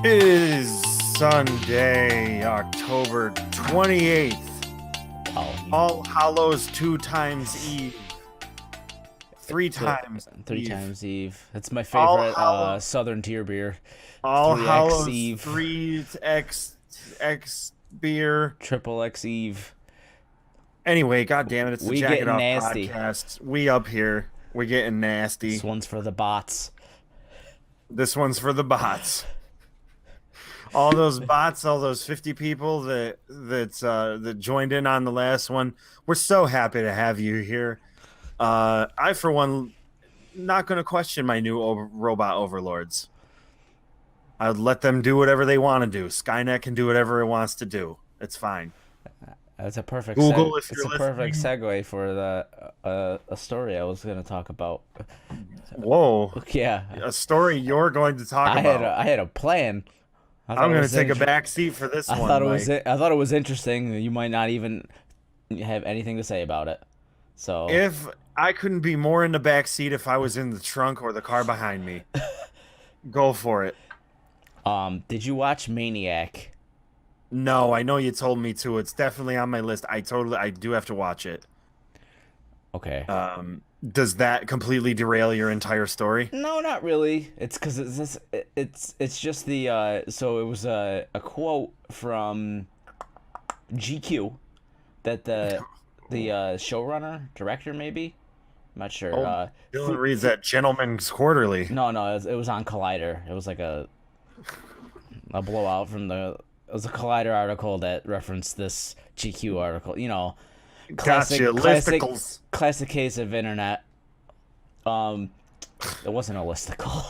It is Sunday, October 28th. Oh, All Hallows 2 times Eve. Three times three Eve. times Eve. It's my All favorite Hallow, Southern tier beer. All 3X Hallows Eve, 3x beer. Triple X Eve. Anyway, god damn it, it's the We Jacket getting Off nasty. podcast. We up here. We're getting This nasty. one's for the bots. This one's for the bots. All those bots, all those 50 people that joined in on the last one. We're so happy to have you here. I, for one, not going to question my new robot overlords. I'd let them do whatever they want to do. Skynet can do whatever it wants to do. It's fine. That's a perfect Google, if It's you're a perfect listening. segue for a story I was going to talk about. Whoa, Yeah, a story you're going to talk I had about. I had a plan. I thought I'm it going to was take a inter- back seat for this I one, thought it was Mike. I thought it was interesting. You might not even have anything to say about it. So, If I couldn't be more in the back seat if I was in the trunk or the car behind me, go for it. did you watch Maniac? No, I know you told me to. It's definitely on my list. I do have to watch it. Okay. Does that completely derail your entire story? No, not really. It's because it's just the so it was a quote from GQ that the showrunner director maybe, I'm not sure. Oh, Dylan reads that Gentleman's Quarterly. No, it was on Collider. It was like a blowout from the. It was a Collider article that referenced this GQ article. You know, Gotcha. Listicles. classic case of internet. It wasn't a listicle.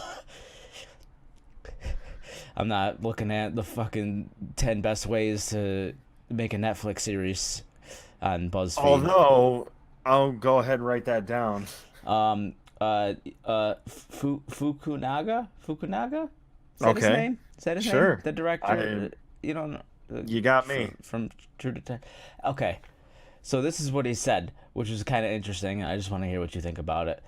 I'm not looking at the fucking 10 best ways to make a Netflix series on BuzzFeed. Although, I'll go ahead and write that down. Fukunaga? Is that his Okay. name? Is that his Sure. name? The director? You don't know. You got me. From True Detective. Okay. So this is what he said, which is kind of interesting. I just want to hear what you think about it.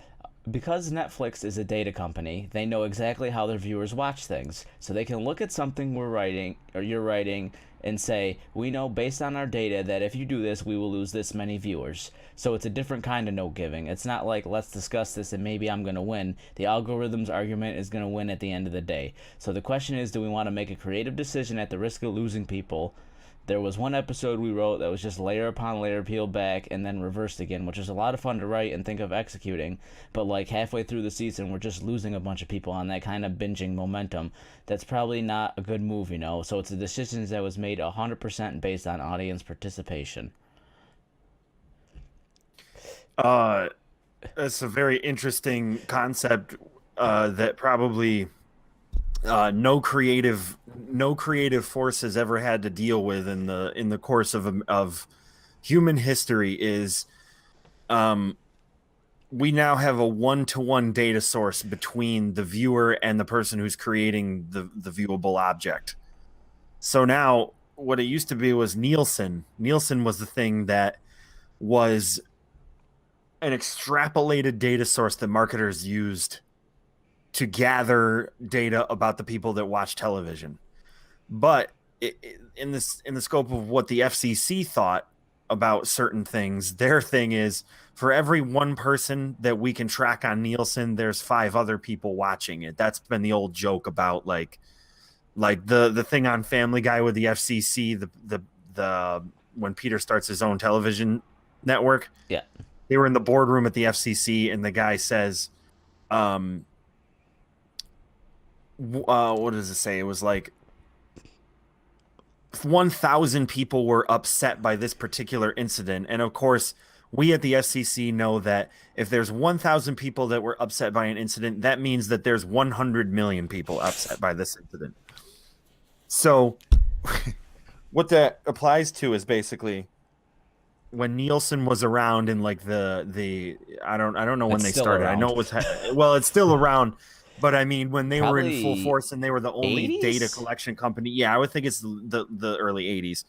Because Netflix is a data company, they know exactly how their viewers watch things. So they can look at something we're writing or you're writing and say, we know based on our data that if you do this, we will lose this many viewers. So it's a different kind of note giving. It's not like, let's discuss this and maybe I'm going to win. The algorithm's argument is going to win at the end of the day. So the question is, do we want to make a creative decision at the risk of losing people? There was one episode we wrote that was just layer upon layer peeled back and then reversed again, which is a lot of fun to write and think of executing. But like halfway through the season, we're just losing a bunch of people on that kind of binging momentum. That's probably not a good move, you know. So it's a decision that was made 100% based on audience participation. It's a very interesting concept that probably no creative force has ever had to deal with in the course of human history is we now have a one-to-one data source between the viewer and the person who's creating the viewable object. So now what it used to be was Nielsen. Nielsen was the thing that was an extrapolated data source that marketers used to gather data about the people that watch television. But in the scope of what the FCC thought about certain things, their thing is for every one person that we can track on Nielsen, there's 5 other people watching it. That's been the old joke about like the thing on Family Guy with the FCC, the when Peter starts his own television network. Yeah. They were in the boardroom at the FCC, and the guy says, what does it say? It was like 1,000 people were upset by this particular incident. And of course, we at the FCC know that if there's 1,000 people that were upset by an incident, that means that there's 100 million people upset by this incident. So what that applies to is basically when Nielsen was around in like the I don't know when It's they still started. I around. know it was well, it's still around, but I mean when they were in full Probably force and they were the only 80s? data collection company. Yeah, I would think it's the early 80s.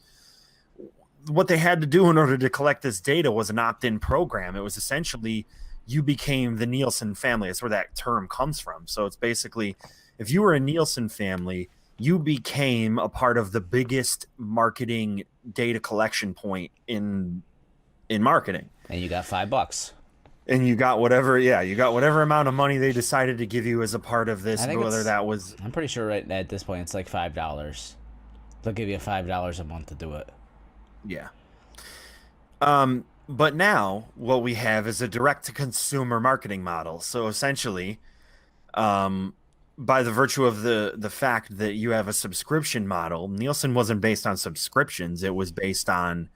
What they had to do in order to collect this data was an opt-in program. It was essentially you became the Nielsen family. That's where that term comes from. So it's basically if you were a Nielsen family, you became a part of the biggest marketing data collection point in marketing. And you got $5. And you got whatever, yeah, you got whatever amount of money they decided to give you as a part of I this, think whether it's. that was I'm pretty sure right at this point it's like $5. They'll give you $5 a month to do it. yeah. But now what we have is a direct to consumer marketing model. So essentially, by the virtue of the fact that you have a subscription model, Nielsen wasn't based on subscriptions; it was based on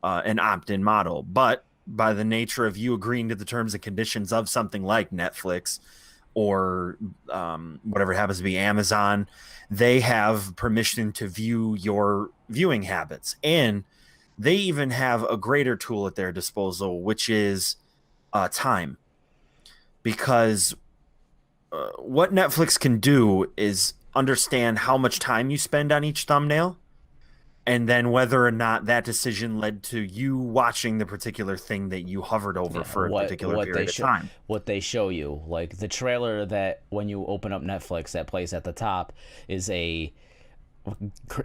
an opt-in model. But by the nature of you agreeing to the terms and conditions of something like Netflix or whatever it happens to be Amazon, they have permission to view your viewing habits, and they even have a greater tool at their disposal, which is time. Because what Netflix can do is understand how much time you spend on each thumbnail, and then whether or not that decision led to you watching the particular thing that you hovered over for a particular period of time. What they show you, like the trailer that when you open up Netflix that plays at the top is a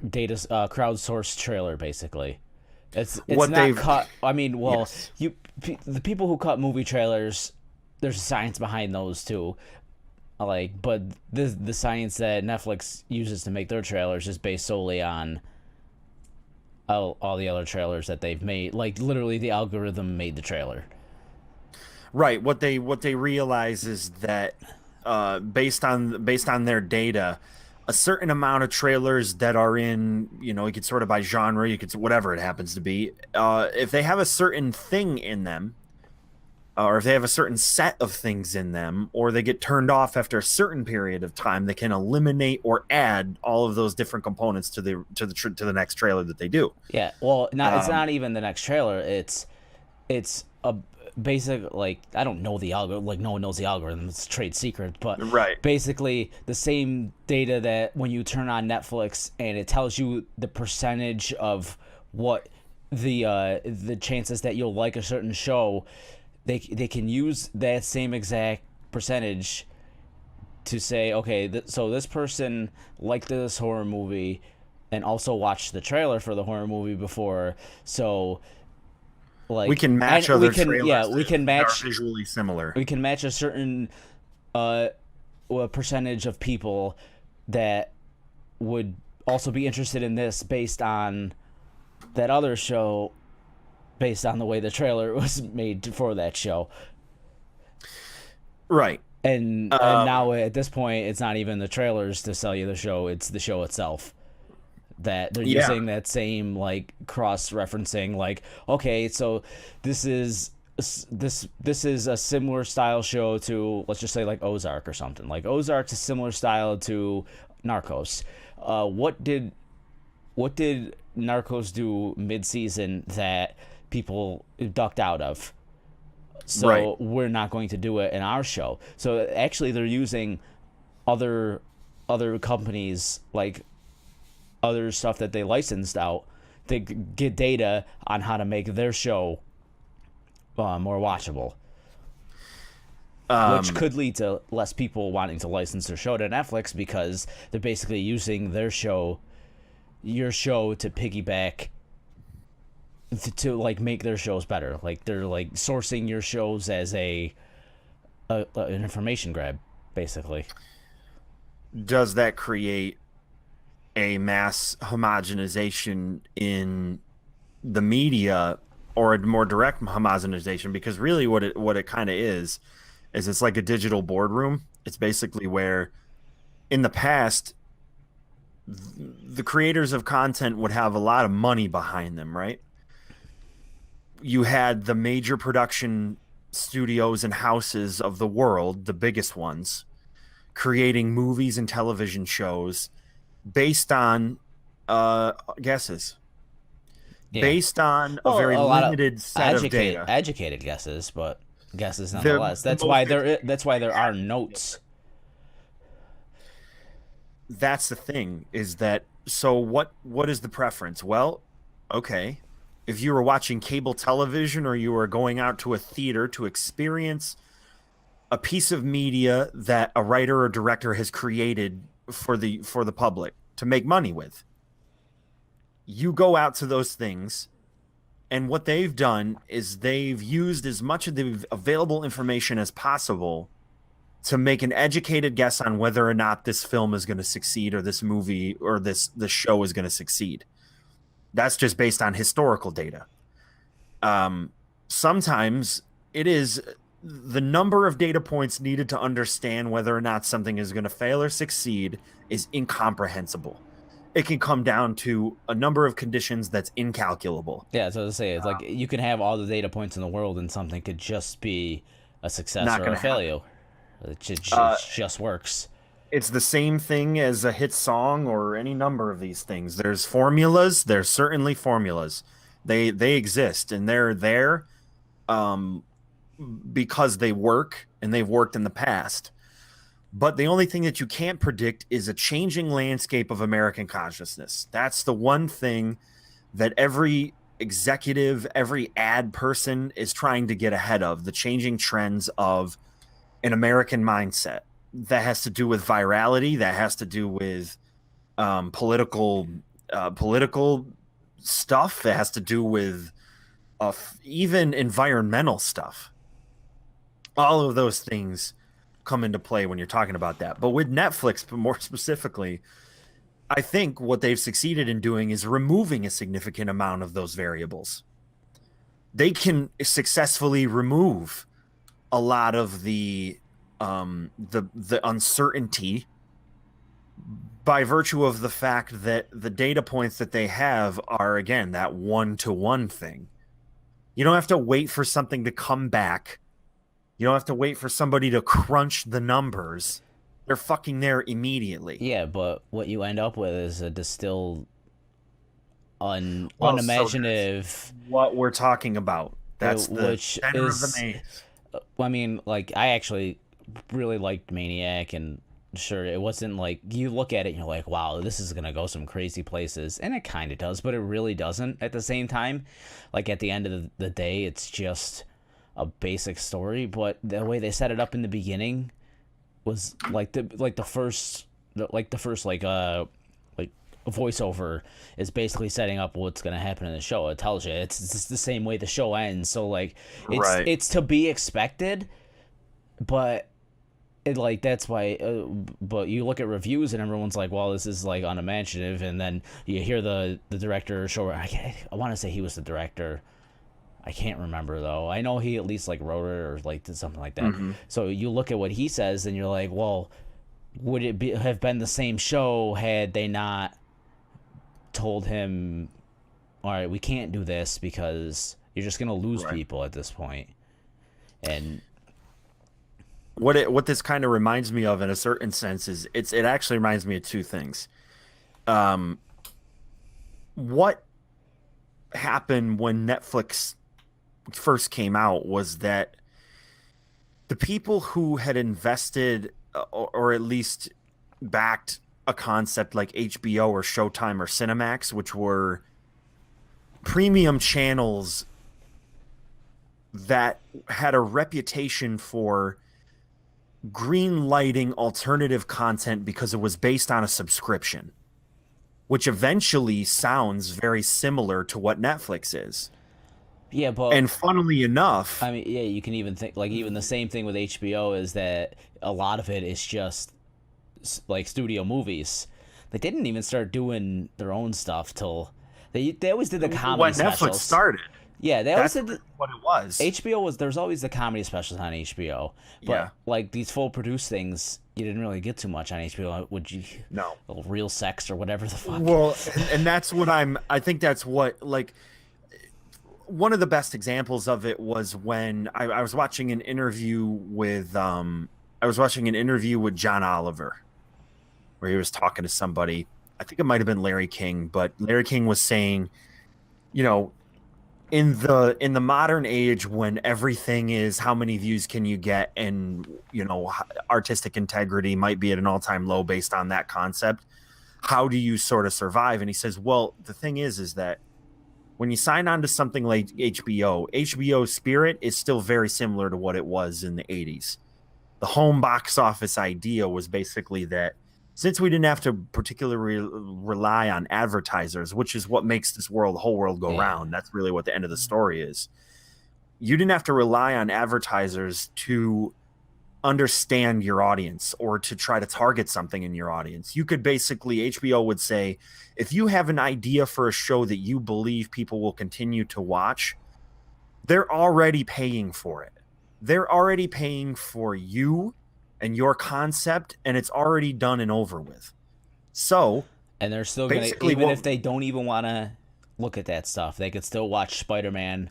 data crowdsourced trailer basically. It's What not they've cut. I mean, well, yes. the people who cut movie trailers, there's science behind those too. Like, but the science that Netflix uses to make their trailers is based solely on all the other trailers that they've made. Like, literally, the algorithm made the trailer. Right. What they realize is that based on their data, a certain amount of trailers that are in, you know, you could sort of by genre, you could whatever it happens to be. If they have a certain thing in them, or if they have a certain set of things in them, or they get turned off after a certain period of time, they can eliminate or add all of those different components to the next trailer that they do. Yeah, well, it's not even the next trailer. It's a basic, like, I don't know the algorithm. Like, no one knows the algorithm. It's trade secret, but Right. basically the same data that when you turn on Netflix and it tells you the percentage of what the chances that you'll like a certain show. They can use that same exact percentage to say, okay, so this person liked this horror movie and also watched the trailer for the horror movie before, so like We can match other trailers we can that match are visually similar. we can match a certain a percentage of people that would also be interested in this based on that other show, based on the way the trailer was made for that show. Right. And now at this point, it's not even the trailers to sell you the show; it's the show itself. That they're using that same like cross-referencing, like, okay, so this is a similar style show to, let's just say, like Ozark or something. Like Ozark's a similar style to Narcos. What did Narcos do mid-season that people ducked out of? So Right. we're not going to do it in our show. So actually, they're using other companies, like other stuff that they licensed out, to get data on how to make their show more watchable. Which could lead to less people wanting to license their show to Netflix because they're basically using your show to piggyback to like make their shows better. Like they're like sourcing your shows as an information grab, basically. Does that create a mass homogenization in the media, or a more direct homogenization? Because really what it kind of is it's like a digital boardroom. It's basically where in the past the creators of content would have a lot of money behind them, right? You had the major production studios and houses of the world, the biggest ones, creating movies and television shows based on guesses, based on a very limited set of data. Educated guesses, but guesses nonetheless. That's why there are notes. That's the thing, is that, so what is the preference? Well, okay, if you were watching cable television or you were going out to a theater to experience a piece of media that a writer or director has created for the public, to make money with. You go out to those things, and what they've done is they've used as much of the available information as possible to make an educated guess on whether or not this film is going to succeed, or this movie or this show is going to succeed. That's just based on historical data. Sometimes it is the number of data points needed to understand whether or not something is going to fail or succeed is incomprehensible. It can come down to a number of conditions that's incalculable. Yeah, so to say, it's like you can have all the data points in the world, and something could just be a success Not or gonna a failure. It just works. It's the same thing as a hit song or any number of these things. There's formulas. There's certainly formulas. They exist, and they're there because they work, and they've worked in the past. But the only thing that you can't predict is a changing landscape of American consciousness. That's the one thing that every executive, every ad person is trying to get ahead of, the changing trends of an American mindset. That has to do with virality. That has to do with political stuff. It has to do with even environmental stuff. All of those things come into play when you're talking about that. But with Netflix, more specifically, I think what they've succeeded in doing is removing a significant amount of those variables. They can successfully remove a lot of the uncertainty by virtue of the fact that the data points that they have are, again, that 1-to-1 thing. You don't have to wait for something to come back. You don't have to wait for somebody to crunch the numbers. They're fucking there immediately. Yeah, but what you end up with is a distilled, unimaginative. So what we're talking about. That's the center of the main. I mean, like, I actually really liked Maniac, and sure, it wasn't like you look at it and you're like, wow, this is gonna go some crazy places, and it kind of does, but it really doesn't at the same time. Like, at the end of the day, it's just a basic story, but the way they set it up in the beginning was the first voiceover is basically setting up what's going to happen in the show. It tells you it's the same way the show ends, so like it's to be expected, but that's why but you look at reviews and everyone's like, well, this is like unimaginative, and then you hear the director or show, I want to say he was the director. I can't remember, though. I know he at least like wrote it or like did something like that. Mm-hmm. So you look at what he says and you're like, well, would it have been the same show had they not told him, all right, we can't do this because you're just going to lose people at this point. And what this kind of reminds me of in a certain sense is it actually reminds me of two things. What happened when Netflix first came out was that the people who had invested or at least backed a concept like HBO or Showtime or Cinemax, which were premium channels that had a reputation for green lighting alternative content because it was based on a subscription, which eventually sounds very similar to what Netflix is. Yeah, but and funnily enough, I mean, yeah, you can even think like even the same thing with HBO is that a lot of it is just like studio movies. They didn't even start doing their own stuff till they always did the comedy when specials. Netflix started. Yeah, they always did what it was. HBO was there's always the comedy specials on HBO, but like these full produced things, you didn't really get too much on HBO. Would you? No, Real sex or whatever the fuck. Well, and that's what I think that's what like. One of the best examples of it was when I was watching an interview with John Oliver, where he was talking to somebody. I think it might have been Larry King, but Larry King was saying, you know, in the modern age when everything is how many views can you get, and you know, artistic integrity might be at an all-time low based on that concept, how do you sort of survive? And he says, well, the thing is that when you sign on to something like HBO spirit is still very similar to what it was in the 80s. The home box office idea was basically that since we didn't have to particularly rely on advertisers, which is what makes this world, the whole world go Yeah. round. That's really what the end of the story is. You didn't have to rely on advertisers to understand your audience or to try to target something in your audience. You could basically, HBO would say, if you have an idea for a show that you believe people will continue to watch, they're already paying for it. They're already paying for you and your concept, and it's already done and over with. So And they're still gonna, basically, even what if they don't even want to look at that stuff, they could still watch Spider-Man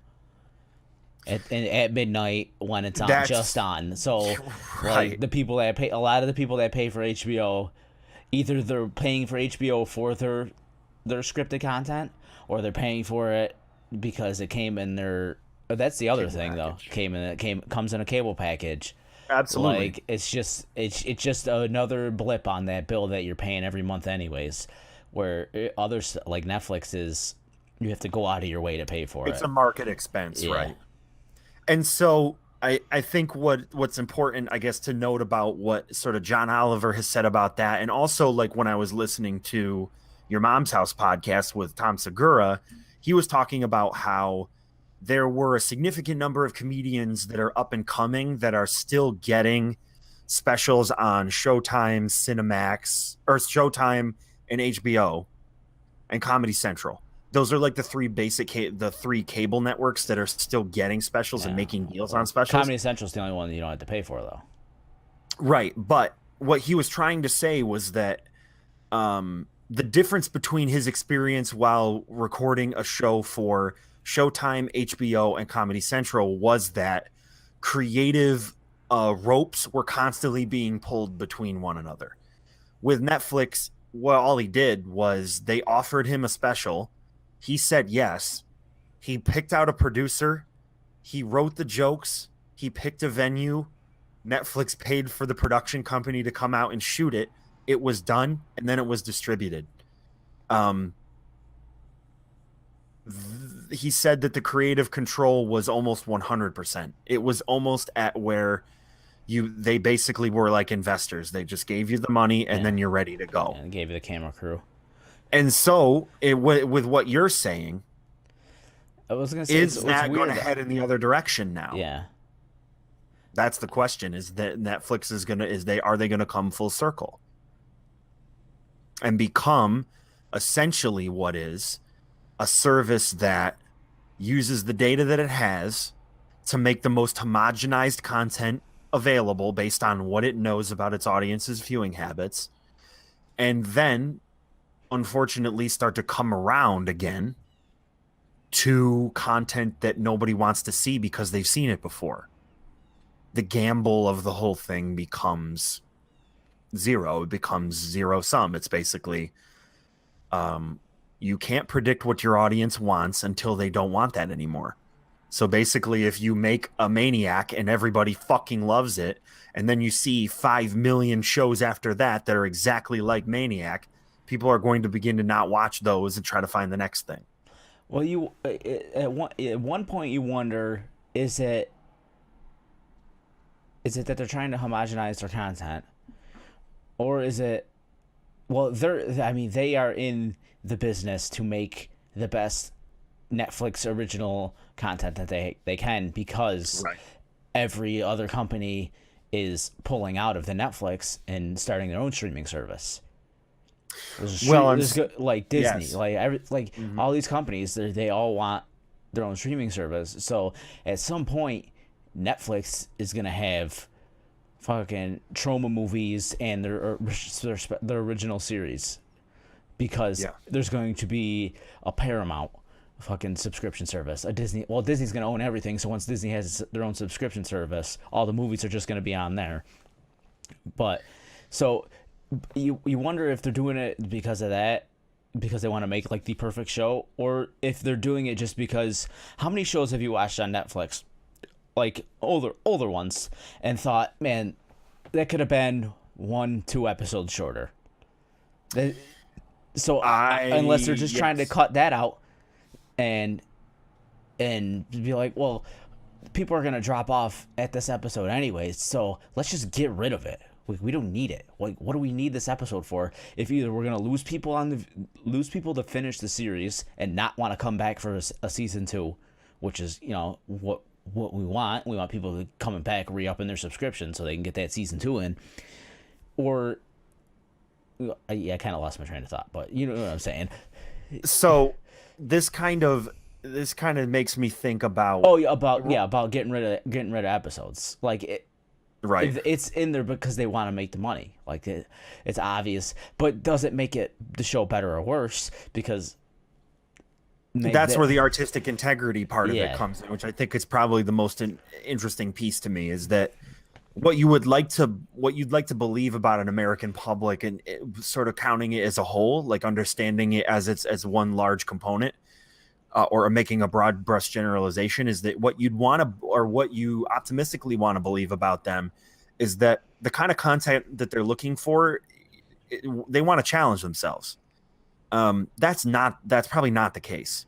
at midnight when it's on, just that's on. So, like right. the people that pay, a lot of the people that pay for HBO, either they're paying for HBO for their scripted content, or they're paying for it because it came in their. That's the other Cable thing though. package. Comes in a cable package. Absolutely. Like it's just another blip on that bill that you're paying every month anyways. Where others like Netflix is, you have to go out of your way to pay for It's it. a market expense, Yeah. right? And so I think what's important, I guess, to note about what sort of John Oliver has said about that, and also like when I was listening to your Mom's House podcast with Tom Segura, he was talking about how there were a significant number of comedians that are up and coming that are still getting specials on Showtime, Cinemax, or Showtime and HBO and Comedy Central. Those are like the three the three cable networks that are still getting specials and Yeah. making deals on Well, specials. Comedy Central's the only one that you don't have to pay for though. Right. But what he was trying to say was that the difference between his experience while recording a show for Showtime, HBO, and Comedy Central was that creative ropes were constantly being pulled between one another. With Netflix, well, all he did was they offered him a special. He said yes. He picked out a producer. He wrote the jokes. He picked a venue. Netflix paid for the production company to come out and shoot it. It was done, and then it was distributed. Um, he said that the creative control was almost 100%. It was almost at where they basically were like investors. They just gave you the money, and Yeah. then you're ready to go. And gave you the camera crew. And so, with what you're saying, I was gonna say is it's that going weird. to head in the other direction now? Yeah. That's the question. Is that Netflix are they gonna come full circle and become essentially what is a service that uses the data that it has to make the most homogenized content available based on what it knows about its audience's viewing habits, and then unfortunately start to come around again to content that nobody wants to see because they've seen it before. The gamble of the whole thing becomes zero. It becomes zero sum. It's basically you can't predict what your audience wants until they don't want that anymore. So basically, if you make a Maniac and everybody fucking loves it, and then you see 5 million shows after that that are exactly like Maniac, people are going to begin to not watch those and try to find the next thing. Well, you at one point you wonder, is it that they're trying to homogenize their content, or is it, well, they are in the business to make the best Netflix original content that they can, because Right. every other company is pulling out of the Netflix and starting their own streaming service. Like Disney, yes. like Mhm. all these companies, they all want their own streaming service. So at some point, Netflix is gonna have fucking trauma movies and their original series, because Yeah. there's going to be a Paramount fucking subscription service, a Disney. Well, Disney's gonna own everything, so once Disney has their own subscription service, all the movies are just gonna be on there. But so you wonder if they're doing it because of that, because they want to make like the perfect show, or if they're doing it just because, how many shows have you watched on Netflix, like older ones, and thought, man, that could have been 1-2 episodes shorter. So unless they're just trying to Yes. cut that out and be like, well, people are gonna drop off at this episode anyways, so let's just get rid of it. We don't need it. Like, what do we need this episode for? If either we're gonna lose people to finish the series and not want to come back for a season 2, which is what we want. We want people to coming back, re-upping their subscription so they can get that season 2 in. Or I kind of lost my train of thought, but you know what I'm saying. So this kind of makes me think about Oh, yeah, about getting rid of episodes. Like right. it's in there because they want to make the money. Like it's obvious, but does it make the show better or worse? Because That's where the artistic integrity part of it Yeah. comes in, which I think is probably the most interesting piece to me, is that what you'd like to believe about an American public, and sort of counting it as a whole, like understanding it as one large component, or making a broad brush generalization, is that what you'd want to, or what you optimistically want to believe about them, is that the kind of content that they're looking for, they want to challenge themselves. That's probably not the case.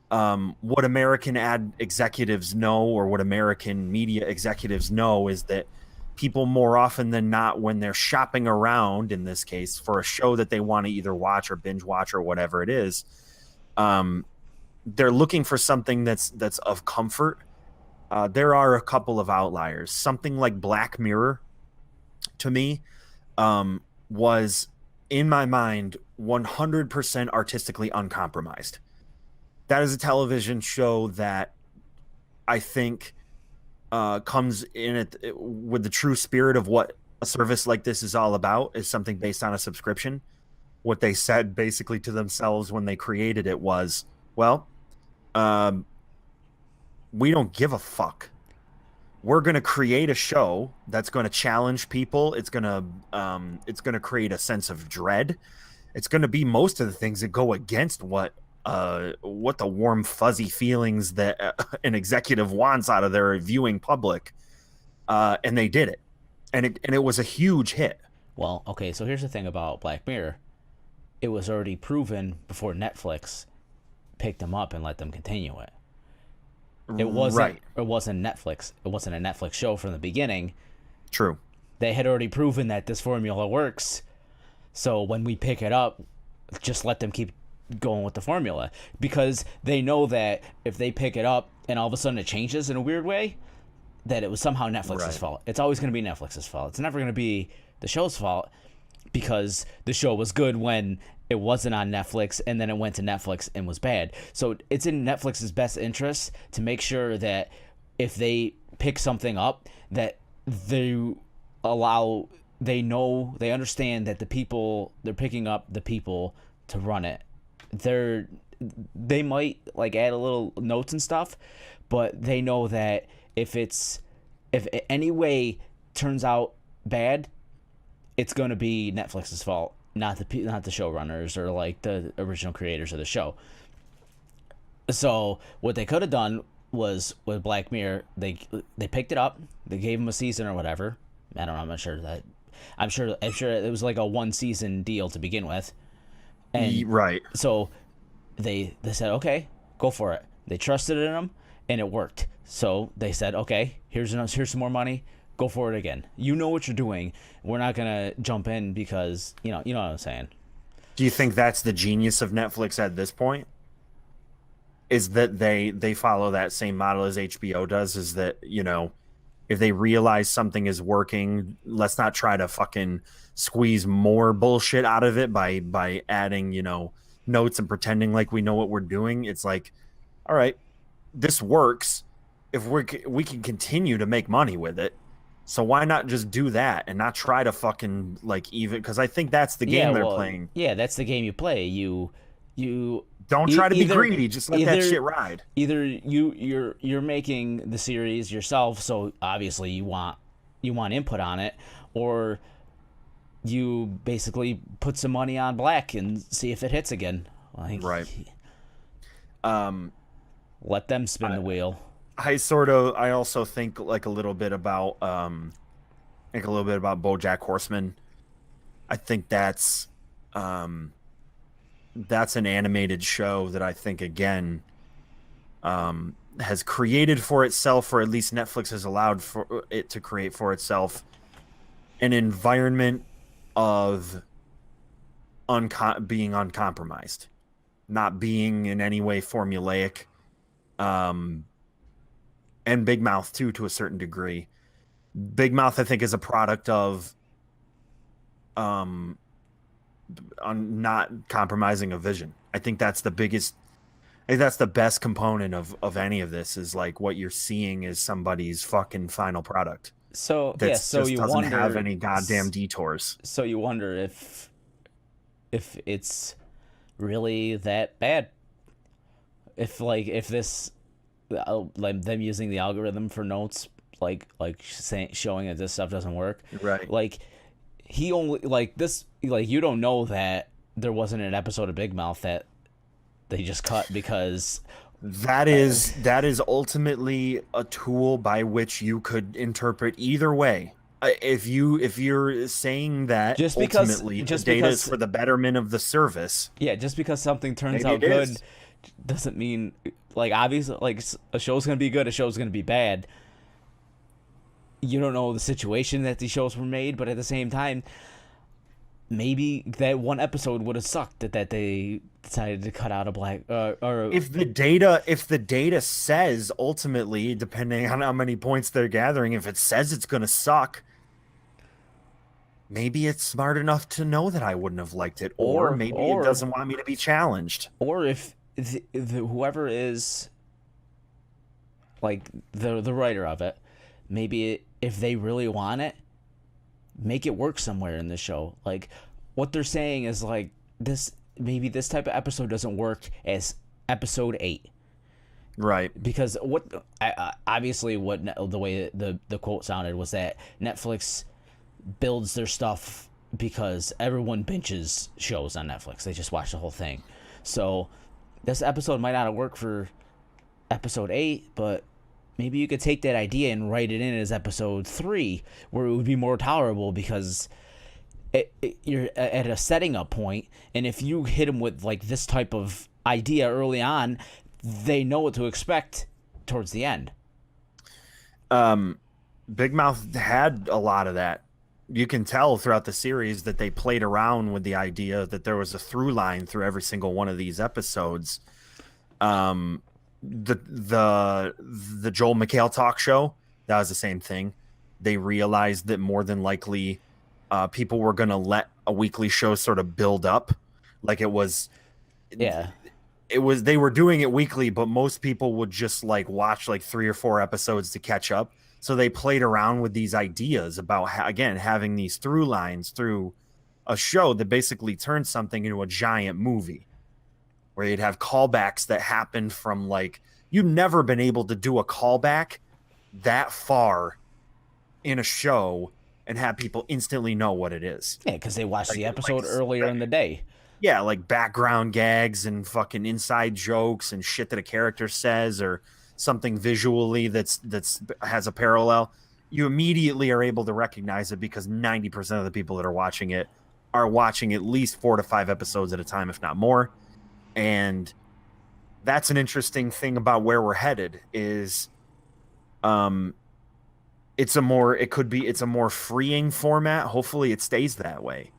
What American ad executives know, or what American media executives know, is that people more often than not, when they're shopping around, in this case, for a show that they want to either watch or binge watch or whatever it is, they're looking for something that's of comfort. There are a couple of outliers. Something like Black Mirror, to me, was, in my mind, 100% artistically uncompromised. That is a television show that I think comes in it with the true spirit of what a service like this is all about, is something based on a subscription. What they said basically to themselves when they created it was, well, we don't give a fuck. We're going to create a show that's going to challenge people. It's going to create a sense of dread. It's going to be most of the things that go against what the warm fuzzy feelings that an executive wants out of their viewing public, and they did it, and it was a huge hit. Well, okay, so here's the thing about Black Mirror. It was already proven before Netflix picked them up and let them continue it. It wasn't Right. it wasn't Netflix. It wasn't a Netflix show from the beginning. True. They had already proven that this formula works. So when we pick it up, just let them keep going with the formula, because they know that if they pick it up and all of a sudden it changes in a weird way, that it was somehow Netflix's Right. fault. It's always going to be Netflix's fault. It's never going to be the show's fault, because the show was good when it wasn't on Netflix, and then it went to Netflix and was bad. So it's in Netflix's best interest to make sure that if they pick something up, that they understand that the people they're picking up, the people to run it, they might like add a little notes and stuff, but they know that if it any way turns out bad, it's going to be Netflix's fault, not the showrunners or like the original creators of the show. So what they could have done was, with Black Mirror, they picked it up, they gave them a season or whatever. I don't know. I'm sure it was like a 1-season deal to begin with, and Right. so they said, okay, go for it. They trusted in them, and it worked. So they said, okay, here's some more money. Go for it again. You know what you're doing. We're not gonna jump in because you know what I'm saying. Do you think that's the genius of Netflix at this point? Is that they follow that same model as HBO does? Is that, if they realize something is working, let's not try to fucking squeeze more bullshit out of it by adding, notes and pretending like we know what we're doing. It's like, all right, this works. If we can continue to make money with it, so why not just do that and not try to fucking even, because I think that's the game they're playing. Yeah, that's the game you play. You Don't try to be either- greedy. Just let that shit ride. Either you're making the series yourself, so obviously you want input on it, or you basically put some money on Black and see if it hits again. Like, Right. Let them spin the wheel. I also think a little bit about BoJack Horseman. I think that's an animated show that I think, again, has created for itself, or at least Netflix has allowed for it to create for itself, an environment of being uncompromised, not being in any way formulaic, um, and Big Mouth too, to a certain degree. Big Mouth, I think, is a product of um, on not compromising a vision. I think that's the biggest. I think that's the best component of any of this is like what you're seeing is somebody's fucking final product So yeah, that's so just you doesn't have wonder, any goddamn detours. so you wonder if it's really that bad. If this like them using the algorithm for notes, showing that this stuff doesn't work, Right. like he only like this like you don't know that there wasn't an episode of Big Mouth that they just cut because That is ultimately a tool by which you could interpret either way. If you're saying that just because ultimately the just data is because for the betterment of the service, yeah, just because something turns maybe out it good is. doesn't mean like obviously like a show's gonna be good, a show's gonna be bad. You don't know the situation that these shows were made, but at the same time, maybe that one episode would have sucked that they decided to cut out a black or If the data says ultimately, depending on how many points they're gathering, if it says it's going to suck, maybe it's smart enough to know that I wouldn't have liked it, or or maybe it or doesn't want me to be challenged. or if whoever is like the writer of it, if they really want it, make it work somewhere in the show. Like what they're saying is like this maybe this type of episode doesn't work as episode 8 Right. because obviously what the way the quote sounded was that Netflix builds their stuff because everyone binges shows on Netflix. They just watch the whole thing. So this episode might not work for episode 8, but maybe you could take that idea and write it in as episode 3 where it would be more tolerable because you're at a setting up point, and if you hit them with like this type of idea early on, they know what to expect towards the end. Um, Big Mouth had a lot of that. You can tell throughout the series that they played around with the idea that there was a through line through every single one of these episodes. Um, the Joel McHale talk show, that was the same thing. They realized that more than likely, people were going to let a weekly show sort of build up, like Yeah, it was they were doing it weekly, but most people would just like watch like 3 or 4 episodes to catch up. So they played around with these ideas about again having these through lines through a show that basically turned something into a giant movie where you'd have callbacks that happened from like you've never been able to do a callback that far in a show and have people instantly know what it is. yeah, because they watched Like the like episode earlier in the day. yeah, like background gags and fucking inside jokes and shit that a character says or something visually that's has a parallel. You immediately are able to recognize it because 90% of the people that are watching at least 4 to 5 episodes at a time, if not more. And that's an interesting thing about where we're headed is um it's a more freeing format. Hopefully it stays that way.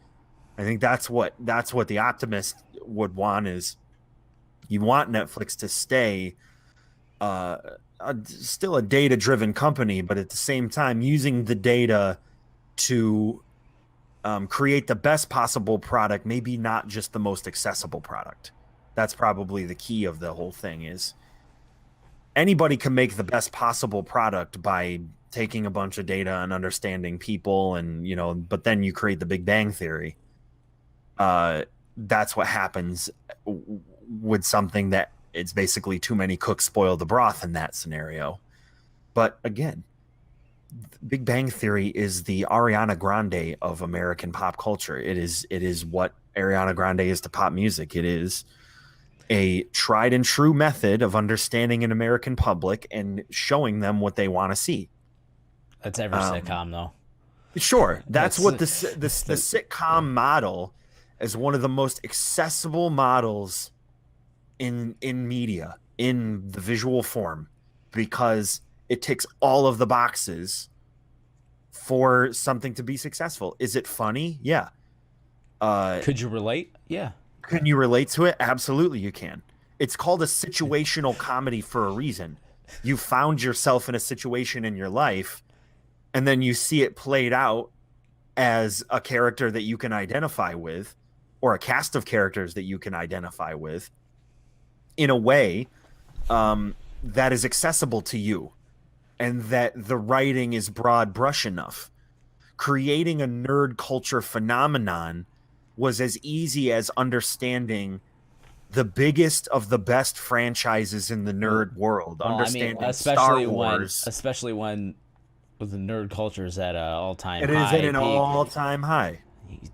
I think that's what the optimist would want is you want Netflix to stay uh, still a data driven company, but at the same time using the data to create the best possible product, maybe not just the most accessible product. That's probably the key of the whole thing is anybody can make the best possible product by taking a bunch of data and understanding people and but then you create the Big Bang Theory. That's what happens with something that it's basically too many cooks spoil the broth in that scenario. But again, Big Bang Theory is the Ariana Grande of American pop culture. It is what Ariana Grande is to pop music. It is a tried and true method of understanding an American public and showing them what they want to see. That's every Um, sitcom though. Sure, that's That's what the sitcom model is one of the most accessible models in media in the visual form because it ticks all of the boxes for something to be successful. Is it funny? Yeah. Could you relate? Yeah. Can you relate to it? Absolutely, you can. It's called a situational comedy for a reason. You found yourself in a situation in your life, and then you see it played out as a character that you can identify with, or a cast of characters that you can identify with, in a way that is accessible to you, and that the writing is broad brush enough. Creating a nerd culture phenomenon was as easy as understanding the biggest of the best franchises in the nerd world, Well, I mean, understanding Star Wars. especially when the nerd culture is at an all-time It is at high an peak. all-time high.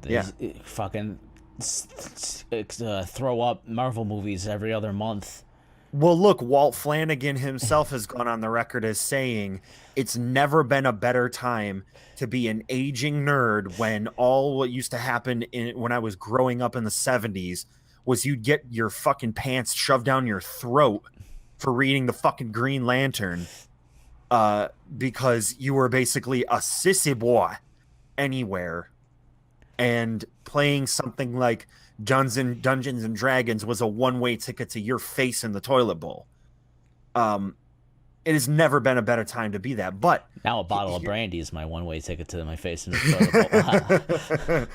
Yeah. Fucking throw up Marvel movies every other month. Well, look, Walt Flanagan himself has gone on the record as saying it's never been a better time to be an aging nerd when all what used to happen when I was growing up in the 70s was you'd get your fucking pants shoved down your throat for reading the fucking Green Lantern because you were basically a sissy boy anywhere, and playing something like Dungeons and Dragons was a one-way ticket to your face in the toilet bowl. It has never been a better time to be that. But now a bottle of brandy is my one-way ticket to my face in the toilet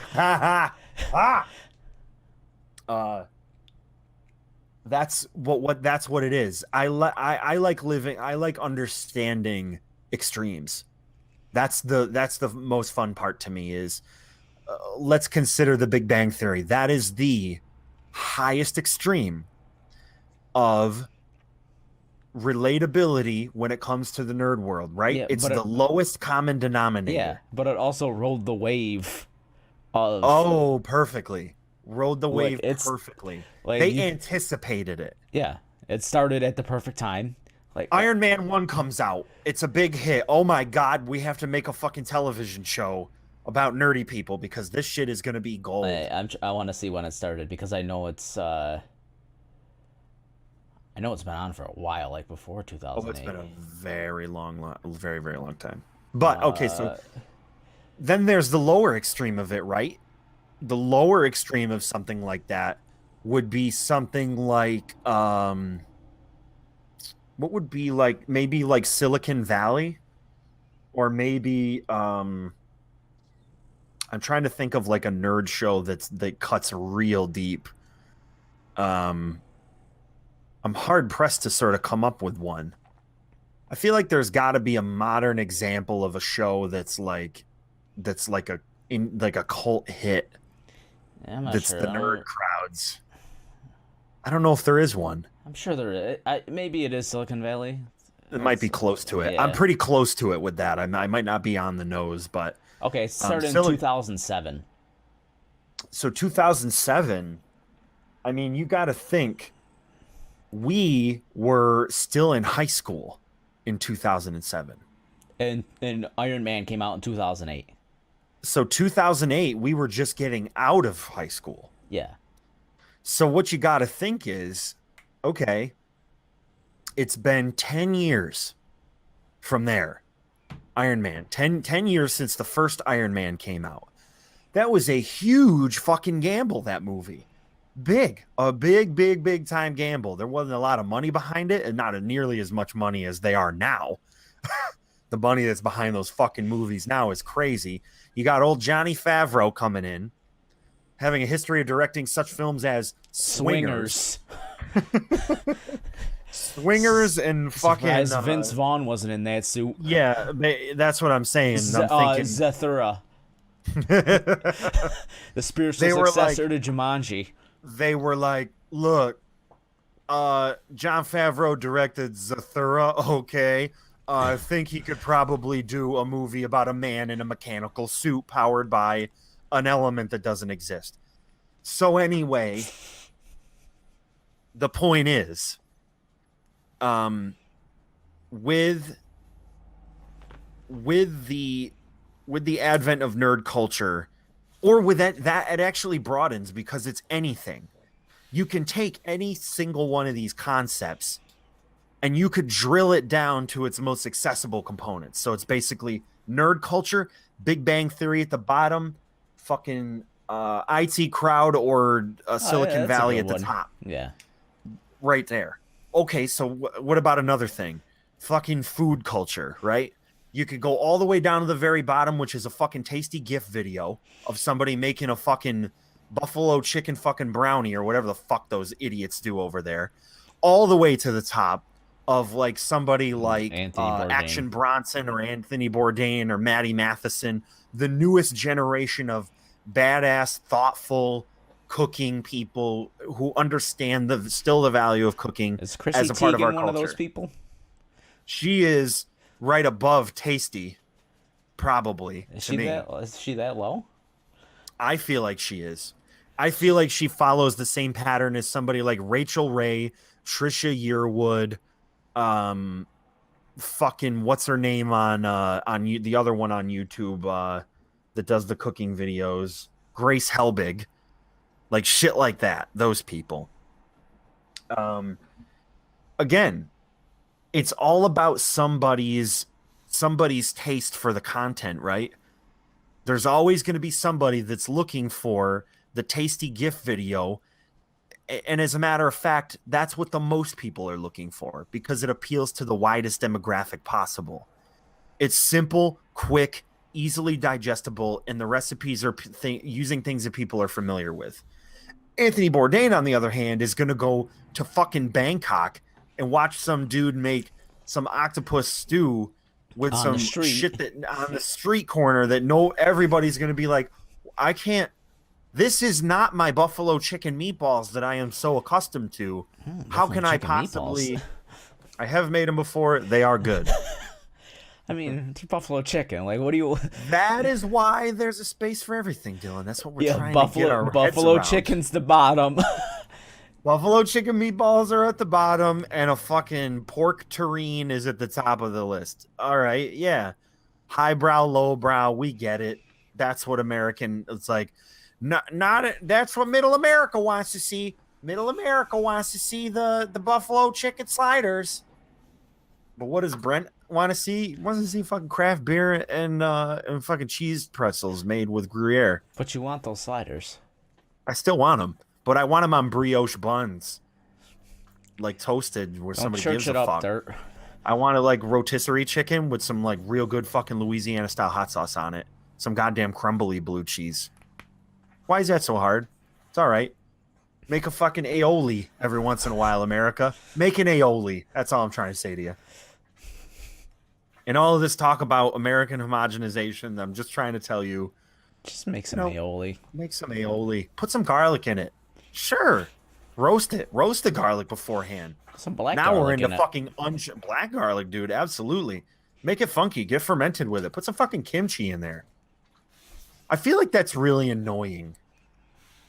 bowl. That's what it is. I like living. I like understanding extremes. That's the most fun part to me is let's consider the Big Bang Theory. That is the highest extreme of relatability when it comes to the nerd world, right? Yeah, it's the lowest common denominator. Yeah, but it also rode the wave of... Oh, perfectly. Rode the wave perfectly. They anticipated it. Yeah, it started at the perfect time. Like Iron Man 1 comes out. It's a big hit. Oh my God, we have to make a fucking television show about nerdy people because this shit is going to be gold. I want to see when it started because I know it's been on for a while, like before 2008. Oh, it's been a very long time. But okay, so then there's the lower extreme of it, right? The lower extreme of something like that would be something like what would be like maybe like Silicon Valley, or maybe I'm trying to think of like a nerd show that cuts real deep. I'm hard pressed to sort of come up with one. I feel like there's got to be a modern example of a show that's like a cult hit. I'm not that's sure. The nerd crowds. I don't know if there is one. I'm sure there is. Maybe it is Silicon Valley. It might be close to it. Yeah. I'm pretty close to it with that. I might not be on the nose, but okay. It started in 2007. So 2007. I mean, you got to think. We were still in high school in 2007. And Iron Man came out in 2008. So 2008, we were just getting out of high school. Yeah. So what you got to think is, okay, it's been 10 years from there. Iron Man, 10 years since the first Iron Man came out. That was a huge fucking gamble, that movie. A big time gamble. There wasn't a lot of money behind it, and not nearly as much money as they are now. The money that's behind those fucking movies now is crazy. You got old Johnny Favreau coming in, having a history of directing such films as Swingers. Swingers and fucking... Vince Vaughn wasn't in that suit. Yeah, that's what I'm saying. I'm thinking... Zathura. The spiritual successor to Jumanji. They were like, look, John Favreau directed Zathura, okay. I think he could probably do a movie about a man in a mechanical suit powered by an element that doesn't exist. So anyway, the point is, with the advent of nerd culture, or with that it actually broadens because it's anything. You can take any single one of these concepts and you could drill it down to its most accessible components. So it's basically Nerd culture, Big Bang Theory at the bottom, fucking IT Crowd or Oh, yeah, Silicon that's a Valley good at the one. top, Yeah. right there. Okay, so what about another thing? Fucking food culture, right? You could go all the way down to the very bottom, which is a fucking tasty GIF video of somebody making a fucking buffalo chicken fucking brownie or whatever the fuck those idiots do over there, all the way to the top of like somebody like Anthony Bourdain. Action Bronson or Anthony Bourdain or Maddie Matheson, the newest generation of badass, thoughtful cooking people who understand the value of cooking Is Chrissy as a part of our Teigen one of those culture. people? She is right above Tasty, probably to me. Is she that low? I feel like she is. I feel like she follows the same pattern as somebody like Rachel Ray, Trisha Yearwood, um, fucking what's her name on the other one on YouTube that does the cooking videos, Grace Helbig, like shit like that. Those people. Um, Again, it's all about somebody's taste for the content, right? There's always going to be somebody that's looking for the tasty GIF video. And as a matter of fact, that's what the most people are looking for because it appeals to the widest demographic possible. It's simple, quick, easily digestible, and the recipes are using things that people are familiar with. Anthony Bourdain, on the other hand, is going to go to fucking Bangkok and watch some dude make some octopus stew with On the some street. shit that on the street corner that everybody's going to be like, I can't. This is not my buffalo chicken meatballs that I am so accustomed to. How Buffalo can I chicken possibly? meatballs. I have made them before. They are good. I mean, it's buffalo chicken. Like, what do you? That is why there's a space for everything, Dylan. That's what we're Yeah, trying to get our heads buffalo around. chicken's the bottom. Buffalo chicken meatballs are at the bottom, and a fucking pork terrine is at the top of the list. All right, yeah. Highbrow, lowbrow, we get it. That's what American. It's like, not. That's what Middle America wants to see. Middle America wants to see the buffalo chicken sliders. But what does Brent want to see? He wants to see fucking craft beer and fucking cheese pretzels made with Gruyere. But you want those sliders. I still want them, but I want them on brioche buns, like toasted, where Don't somebody church gives it a up, fuck. dirt. I want to like rotisserie chicken with some like real good fucking Louisiana style hot sauce on it. Some goddamn crumbly blue cheese. Why is that so hard? It's all right. Make a fucking aioli every once in a while, America. Make an aioli. That's all I'm trying to say to you. And all of this talk about American homogenization, I'm just trying to tell you, Just make some No. aioli. make some aioli. Put some garlic in it. Sure. Roast it. Roast the garlic beforehand. Some black Now we're garlic into in it. fucking black garlic, dude. Absolutely. Make it funky. Get fermented with it. Put some fucking kimchi in there. I feel like that's really annoying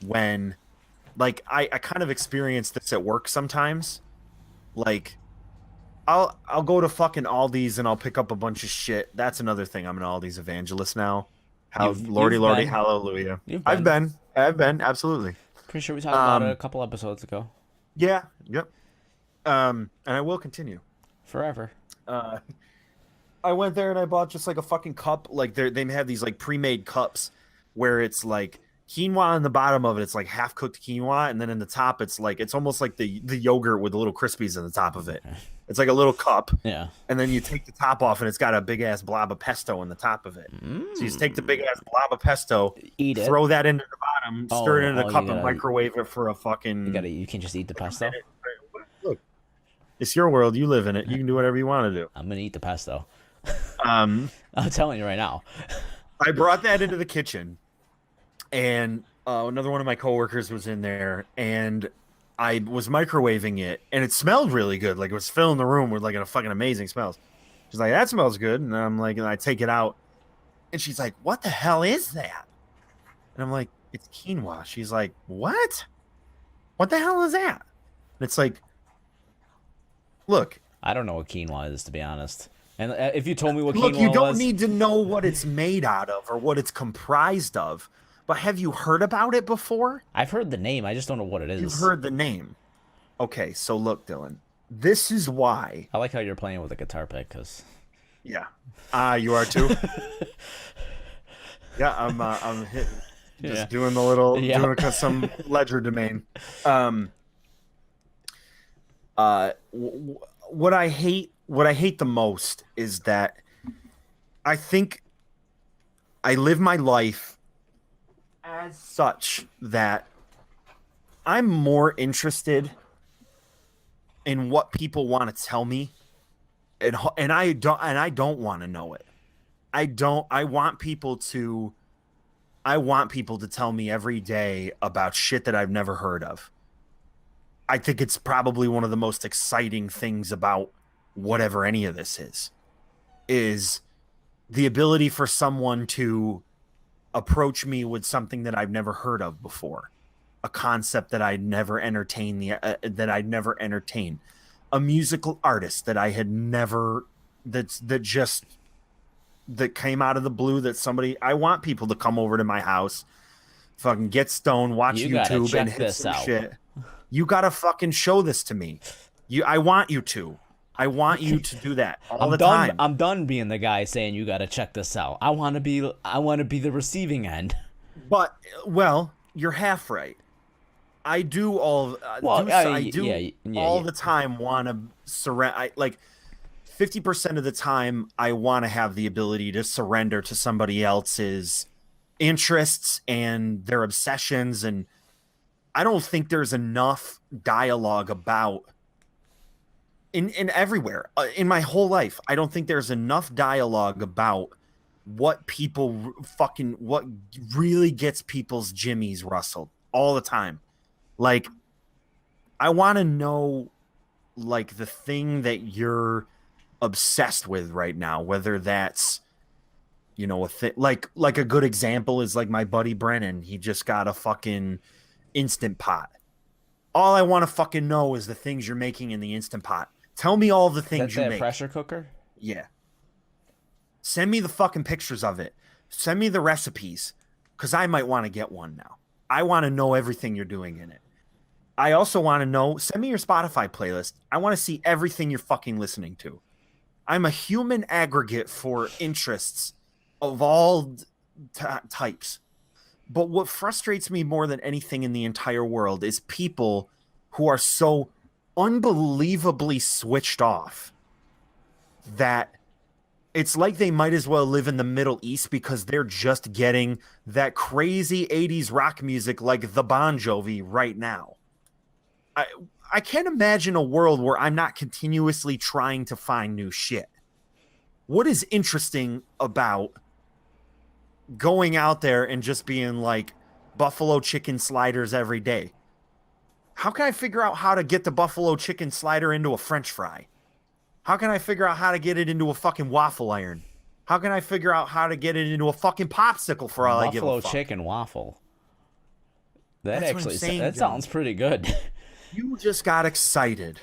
when, like, I kind of experience this at work sometimes. Like, I'll go to fucking Aldi's and I'll pick up a bunch of shit. That's another thing. I'm an Aldi's evangelist now. Lordy, you've lordy, been. hallelujah. You've I've been, absolutely. Pretty sure we talked about it a couple episodes ago. Yeah, yep. And I will continue. Forever. I went there and I bought just like a fucking cup. Like they have these like pre-made cups where it's like quinoa on the bottom of it. It's like half cooked quinoa, and then in the top it's like it's almost like the yogurt with the little crispies in the top of it. It's like a little cup, Yeah. and then you take the top off, and it's got a big ass blob of pesto in the top of it. So you just take the big ass blob of pesto, Eat it. throw that into the bottom, stir it into the you cup, and gotta- microwave it for a fucking. You can just eat the pesto. Look, it's your world. You live in it. You can do whatever you want to do. I'm gonna eat the pesto. Um. I'm telling you right now. I brought that into the kitchen, and another one of my coworkers was in there, and I was microwaving it, and it smelled really good. Like it was filling the room with like a fucking amazing smells. She's like, "That smells good," and I'm like, and I take it out, and she's like, "What the hell is that?" And I'm like, "It's quinoa." She's like, "What? What the hell is that?" And it's like, look. I don't know what quinoa is, to be honest. And if you told me what Look, quinoa you don't was, need to know what it's made out of or what it's comprised of, but have you heard about it before? I've heard the name. I just don't know what it is. You've heard the name. Okay, so look, Dylan, this is why. I like how you're playing with a guitar pick, because Yeah. You are too. Yeah, I'm hitting, Yeah. just doing the little, Yep. some ledger domain. Um, what I hate the most is that I think I live my life as such that I'm more interested in what people want to tell me, and I don't want to know it. I don't. I want people to tell me every day about shit that I've never heard of. I think it's probably one of the most exciting things about whatever any of this is the ability for someone to approach me with something that I've never heard of before, a concept that I'd never entertained, a musical artist that I had never that just that came out of the blue. That somebody I want people to come over to my house, fucking get stoned, watch You gotta YouTube, and check hit this some out. shit. You gotta fucking show this to me. I want you to. I want you to do that all I'm the done. time. I'm done being the guy saying you gotta check this out. I want to be. I want to be the receiving end. But well, you're half right. I do Well, I yeah, do yeah, all yeah. the time want to surrender. I like 50% of the time I want to have the ability to surrender to somebody else's interests and their obsessions, and I don't think there's enough dialogue about in everywhere in my whole life. I don't think there's enough dialogue about what what really gets people's jimmies rustled all the time. Like I want to know like the thing that you're obsessed with right now, whether that's a thing like a good example is like my buddy Brennan. He just got a fucking instant pot. All I want to fucking know is the things you're making in the instant pot. Tell me all the Is that things you the make. pressure cooker? Yeah. Send me the fucking pictures of it. Send me the recipes cuz I might want to get one now. I want to know everything you're doing in it. I also want to know, send me your Spotify playlist. I want to see everything you're fucking listening to. I'm a human aggregate for interests of all types. But what frustrates me more than anything in the entire world is people who are so unbelievably switched off that it's like they might as well live in the Middle East because they're just getting that crazy 80s rock music like the Bon Jovi right now. I I can't imagine a world where I'm not continuously trying to find new shit. What is interesting about going out there and just being like buffalo chicken sliders every day? How can I figure out how to get the buffalo chicken slider into a french fry? How can I figure out how to get it into a fucking waffle iron? How can I figure out how to get it into a fucking popsicle for all I give a Buffalo fuck? chicken waffle. That That's what I'm actually saying, that John. sounds pretty good. You just got excited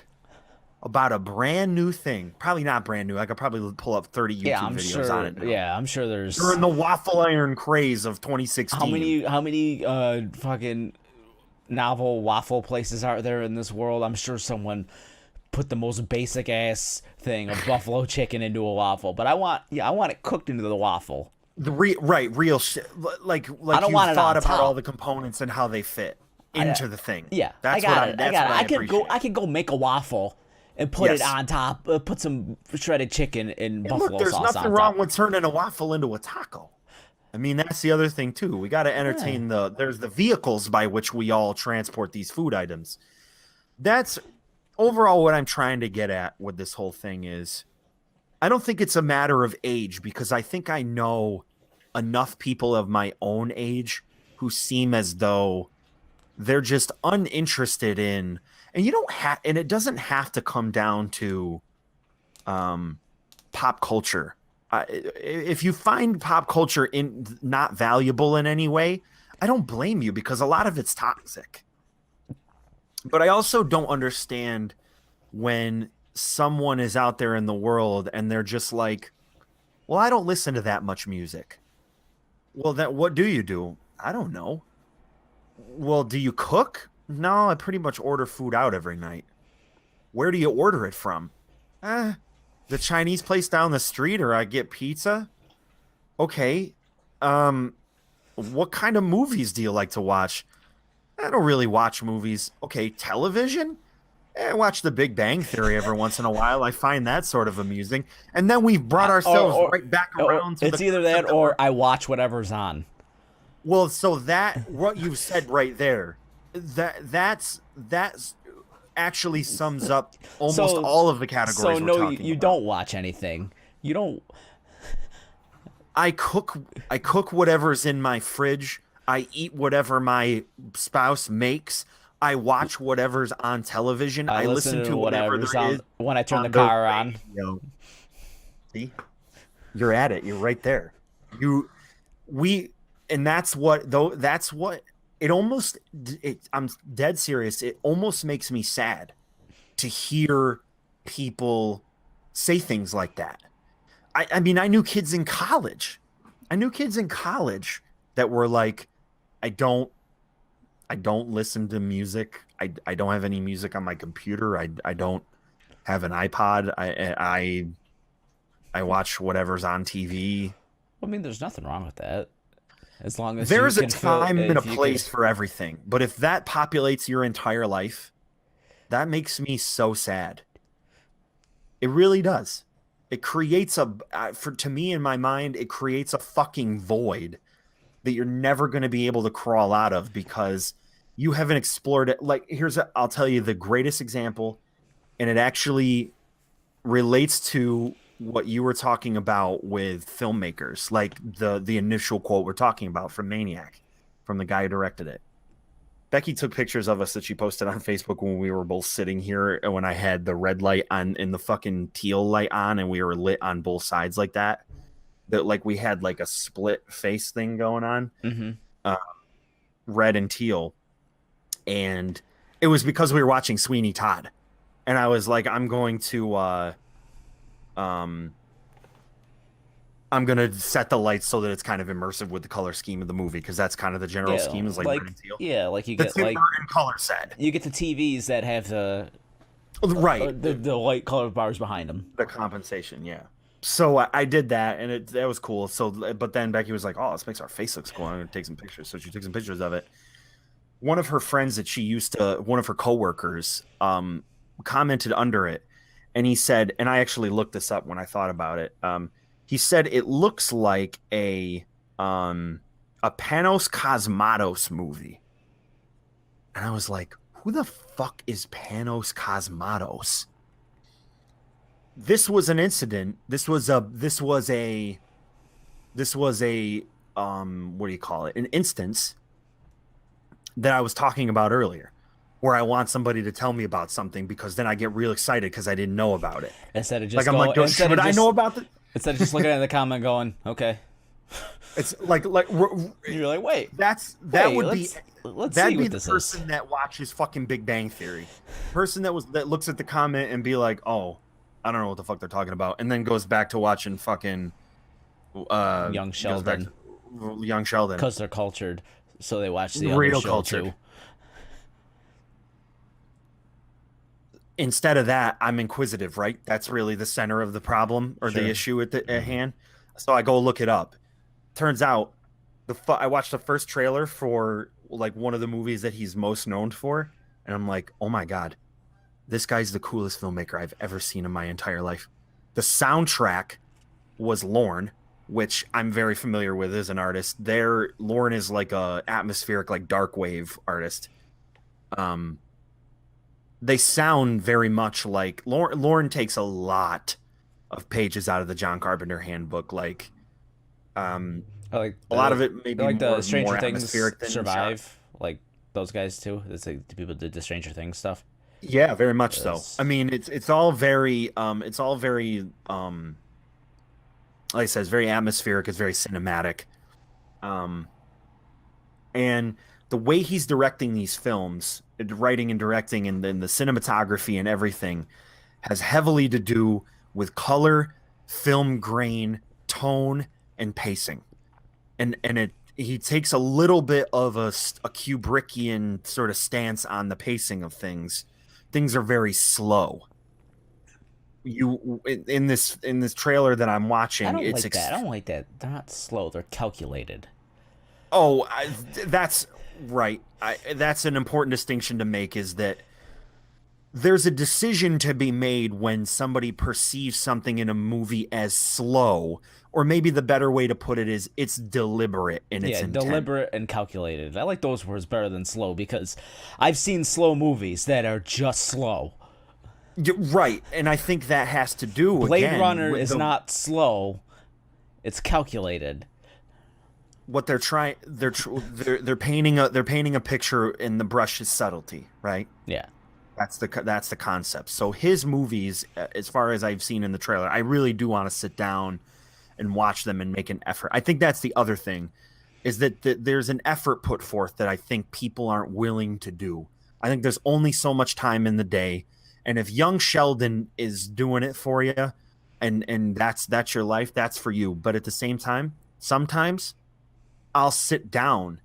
about a brand new thing. Probably not brand new. I could probably pull up 30 Yeah, YouTube I'm videos on sure. it now. Yeah, I'm sure there's During the waffle iron craze of how 2016. many fucking novel waffle places are there in this world? I'm sure someone put the most basic ass thing of buffalo chicken into a waffle, but I want it cooked into the waffle. Real shit. Like I like don't you've want it thought on about all top. the components and how they fit I into the thing. Yeah, I That's what got I it. I that's got what it. I appreciate. I could go make a waffle and put it Yes. on top. Put some shredded chicken and And look, buffalo there's sauce nothing on wrong top. with turning a waffle into a taco. I mean, that's the other thing too. We got to Yeah. entertain there's the vehicles by which we all transport these food items. That's overall what I'm trying to get at with this whole thing is I don't think it's a matter of age because I think I know enough people of my own age who seem as though they're just uninterested in and you don't have and it doesn't have to come down to um pop culture. If you find pop culture in not valuable in any way, I don't blame you because a lot of it's toxic. But I also don't understand when someone is out there in the world and they're just like, "Well, I don't listen to that much music." Well, then what do you do? I don't know. Well, do you cook? No, I pretty much order food out every night. Where do you order it from? Eh, the Chinese place down the street, or I get pizza. Okay. Um, what kind of movies do you like to watch? I don't really watch movies. Okay, television? I watch The Big Bang Theory every once in a while. I find that sort of amusing. And then we've brought ourselves right back or around to it's the either that concept or I watch whatever's on. well, so that what you've said right there, that's actually sums up almost So all of the categories so we're no, talking you about. don't watch anything. You don't. I cook whatever's in my fridge. I eat whatever my spouse makes. I watch whatever's on television. I I listen listen to to whatever whatever's there is on when I turn the on the car on. radio. See? You're at it. You're right there. You we and that's what though that's what it almost I'm dead serious. It almost makes me sad to hear people say things like that. I mean, I knew kids in college. I knew kids in college that were like, I don't I don't listen to music. I don't have any music on my computer. I don't have an iPod. I watch whatever's on TV. I mean, there's nothing wrong with that, as long as you There's a can fill. time and a If you can, place for everything. But if that populates your entire life, that makes me so sad. It really does. It creates for to me in my mind, it creates a fucking void that you're never going to be able to crawl out of because you haven't explored it. Like I'll tell you the greatest example, and it actually relates to what you were talking about with filmmakers, like the initial quote we're talking about from Maniac, from the guy who directed it. Becky took pictures of us that she posted on Facebook when we were both sitting here and when I had the red light on and the fucking teal light on and we were lit on both sides like that. That like we had like a split face thing going on, red and teal. And it was because we were watching Sweeney Todd. And I was like, I'm going to set the lights so that it's kind of immersive with the color scheme of the movie because that's kind of the general scheme is like red and teal. Yeah, like you The get Tim like Burton color set. you get the TVs that have Right. the light color bars behind them. The compensation, yeah. So I did that, and that was cool. So, but then Becky was like, "Oh, this makes our face look cool. I'm gonna take some pictures." So she took some pictures of it. One of her friends that she used to, one of her coworkers, commented under it, and he said, and I actually looked this up when I thought about it. He said it looks like a Panos Cosmatos movie, and I was like, "Who the fuck is Panos Cosmatos?" This was an incident. This was a what do you call it? An instance that I was talking about earlier, where I want somebody to tell me about something because then I get real excited because I didn't know about it. Instead of just like I'm like, should I know about it? Instead of just looking at the comment going, okay. It's like You're like, wait. Let's see that'd be what the this person is. that watches fucking Big Bang Theory. Person that looks at the comment and be like, oh, I don't know what the fuck they're talking about, and then goes back to watching fucking Young Sheldon. Young Sheldon. Because they're cultured, so they watch the Real other show cultured. too. Instead of that, I'm inquisitive, right? That's really the center of the problem or the issue at hand. So I go look it up. Turns out, I watched the first trailer for like one of the movies that he's most known for, and I'm like, oh my god, this guy's the coolest filmmaker I've ever seen in my entire life. The soundtrack was Lorne, which I'm very familiar with as an artist. Lorne is like a atmospheric, like dark wave artist. They sound very much like Lorne takes a lot of pages out of the John Carpenter handbook. Like, I like a lot of it maybe like more, the Stranger more Things atmospheric than Survive, shot. like those guys too. It's like the people that did the Stranger Things stuff. Yeah, very much so. I mean, it's all very like I said, it's very atmospheric. It's very cinematic. And the way he's directing these films, writing and directing, and then the cinematography and everything has heavily to do with color, film grain, tone, and pacing. And he takes a little bit of a Kubrickian sort of stance on the pacing of things. Things are very slow. in this trailer that I'm I watching, don't it's like that. I don't like that. They're not slow. They're calculated. oh, that's right. That's an important distinction to make, is that there's a decision to be made when somebody perceives something in a movie as slow, or maybe the better way to put it is it's deliberate in its Yeah, intent. deliberate and calculated. I like those words better than slow because I've seen slow movies that are just slow. Right, and I think that has to do Blade again Runner with is the not slow. It's calculated. what they're trying. They're painting a picture, and the brush is subtlety, right? Yeah. That's the concept. So his movies, as far as I've seen in the trailer, I really do want to sit down and watch them and make an effort. I think that's the other thing, is that there's an effort put forth that I think people aren't willing to do. I think there's only so much time in the day, and if young Sheldon is doing it for you, and that's your life, that's for you. But at the same time, sometimes I'll sit down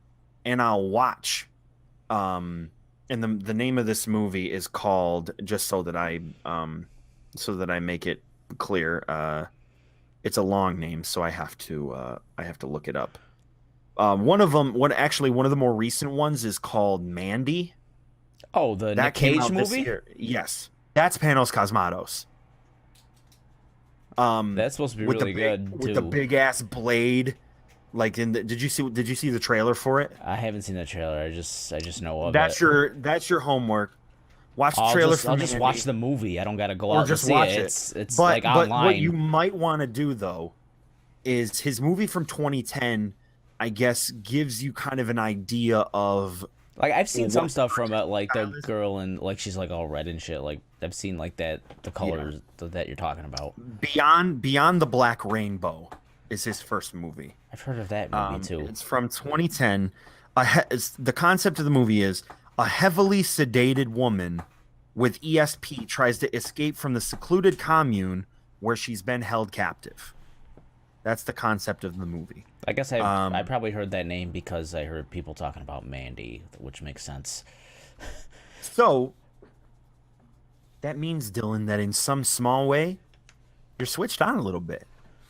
and I'll watch. And the name of this movie is called, just so that I make it clear. It's a long name, so I have to look it up. One of the more recent ones is called Mandy. Oh, the That Nick came Cage out this movie? year. Yes, that's Panos Cosmatos. That's supposed to be With the really big good with the too. big ass blade. Like did you see the trailer for it? I haven't seen the trailer. I just know of That's it. your homework. Watch the I'll trailer just for I'll just watch Mandy, the movie. I don't gotta go or out to just see it. watch it. It's like But what you online. might want to do though is his movie from 2010, I guess, gives you kind of an idea of Like I've seen some what stuff from it, like the style is. girl and like she's like all red and shit. Like I've seen like that the Yeah. colors that you're talking about. Beyond the Black Rainbow is his first movie. I've heard of that movie too. It's from 2010. The concept of the movie is a heavily sedated woman with ESP tries to escape from the secluded commune where she's been held captive. That's the concept of the movie. I guess I Um, probably heard that name because I heard people talking about Mandy, which makes sense. so that means, Dylan, that in some small way, you're switched on a little bit.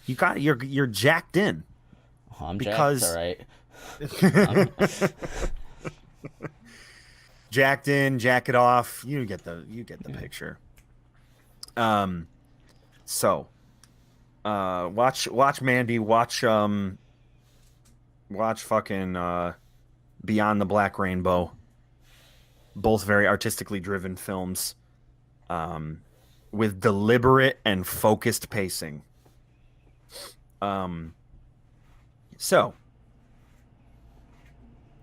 You're jacked in Oh, I'm jacked, all because right. I'm, jacked in, jack it off. You get the picture. Um, so watch Mandy, watch fucking Beyond the Black Rainbow. Both very artistically driven films, um, with deliberate and focused pacing. Um, so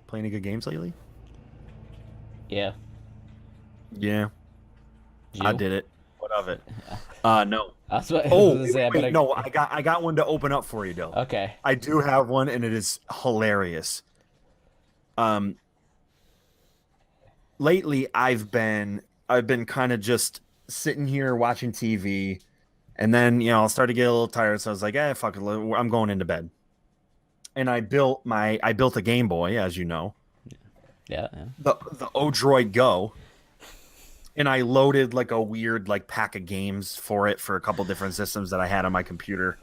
playing any good games lately? yeah, Yeah, I you. did it. What of it? No. That's what I was Oh, gonna wait, say. I wait, wait. better. No, I got one to open up for you, Dill. Okay. I do have one, and it is hilarious. Um, lately I've been kind of just sitting here watching TV, and then I'll start to get a little tired, so I was like, fuck it, I'm going into bed. And I built a Game Boy, as you know, Yeah, yeah. the Odroid Go, and I loaded like a weird like pack of games for it for a couple different systems that I had on my computer.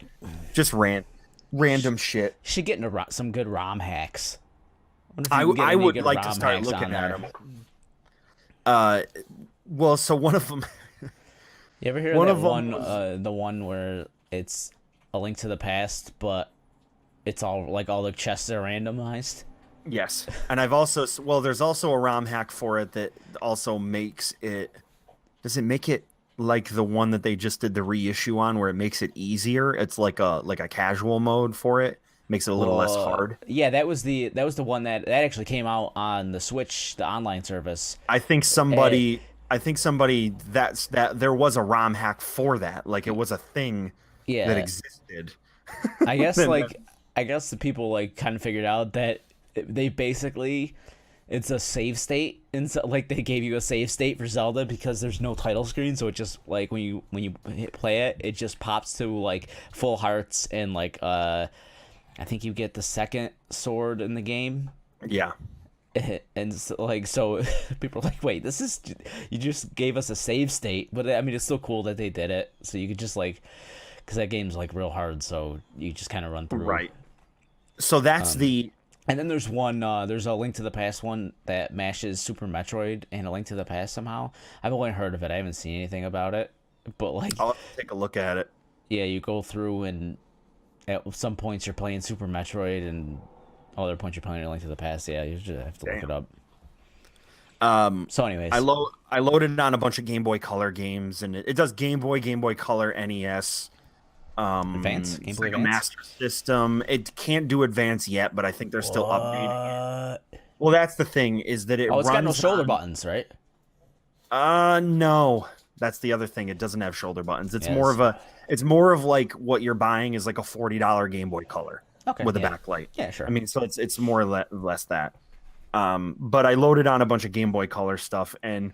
Just random shit. Should get into some good ROM hacks. I wonder if you I can get I any would good like to ROM start hacks on looking at there. them. Uh, well, so one of them, You ever hear of one that of them one, was the one where it's a link to the past, but it's all the chests are randomized? yes, and I've also well, there's also a ROM hack for it that also makes it. Does it make it like the one that they just did the reissue on, where it makes it easier? It's like a casual mode for it, makes it a little less Well, hard. yeah, that was the one that actually came out on the Switch, the online service. I think Eh, somebody, I think somebody that there was a ROM hack for that, like it was a thing that yeah, existed. I guess And like I guess the people like kind of figured out that they basically it's a save state and so like they gave you a save state for Zelda because there's no title screen, so it just like when you hit play it, it just pops to like full hearts and like I think you get the second sword in the game yeah, And so, like, so people are like, wait, this is, you just gave us a save state, but I mean, it's still cool that they did it. So you could just like, because that game's like real hard, so you just kind of run through. Right. So that's the And then there's one, there's a Link to the Past one that mashes Super Metroid and a Link to the Past somehow. I've only heard of it. I haven't seen anything about it. But like, I'll have to take a look at it. yeah, you go through and at some points you're playing Super Metroid and other points you're playing a Link to the Past. Yeah, you just have to look it up. So anyways, I loaded on a bunch of Game Boy Color games, and it does Game Boy Color, NES. Advance? Game It's Boy like a Advance? Master System. It can't do Advance yet, but I think they're still updating it. What? Well, that's the thing, is that it Oh, it's got no runs shoulder on- buttons, right? No. That's the other thing. It doesn't have shoulder buttons. It's Yes. more of like what you're buying is like a $40 Game Boy Color Okay, with a yeah. backlight. Yeah, sure. I mean, so it's more or less that. But I loaded on a bunch of Game Boy Color stuff, and